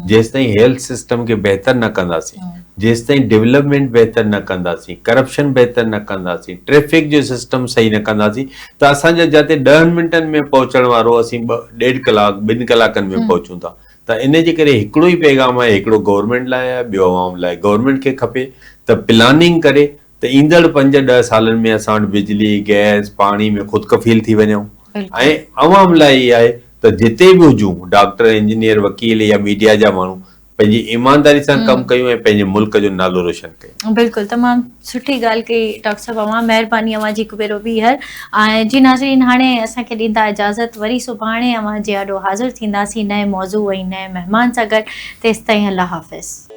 जेसिताईं हेल्थ सिस्टम खे बहितर न कंदासीं, जेसिताईं डेवलपमेंट बहितर न कंदासीं, करप्शन बहितर न कंदासीं, ट्रैफिक जो सिस्टम सही न कंदासीं त असांजा जिते 10 मिंटनि में पहुचण वारो असीं 1.5 कलाक 2 कलाकनि में पहुचूं था। त इन जे करे हिकिड़ो ई पैगाम आहे, हिकिड़ो गवर्नमेंट लाइ आहे, ॿियो आवाम लाइ। गवर्नमेंट खे खपे त प्लानिंग करे त ईंदड़ 5-10 सालनि में असां वटि बिजली, गैस, पाणी में ख़ुदि कफ़ील थी वञूं। ऐं अवाम लाइ इहा आहे त जिते बि हुजूं, डॉक्टर, इंजीनियर, वकील या मीडिया जा माण्हू, पंहिंजी ईमानदारी सां कमु कयूं ऐं पंहिंजे मुल्क जो नालो रोशन कयूं। बिल्कुलु, तमामु सुठी ॻाल्हि कई डॉक्टर साहब, अव्हां महिरबानी अव्हां जी हिकु भेरो ॿीहर। ऐं जी नाज़रीन, हाणे असांखे ॾींदा इजाज़त, वरी सुभाणे अव्हां जे आॾो हाज़िर थींदासीं नए मौज़ू ऐं नए महिमान सां गॾु। तेसिताईं अल्लाह हाफ़िज़।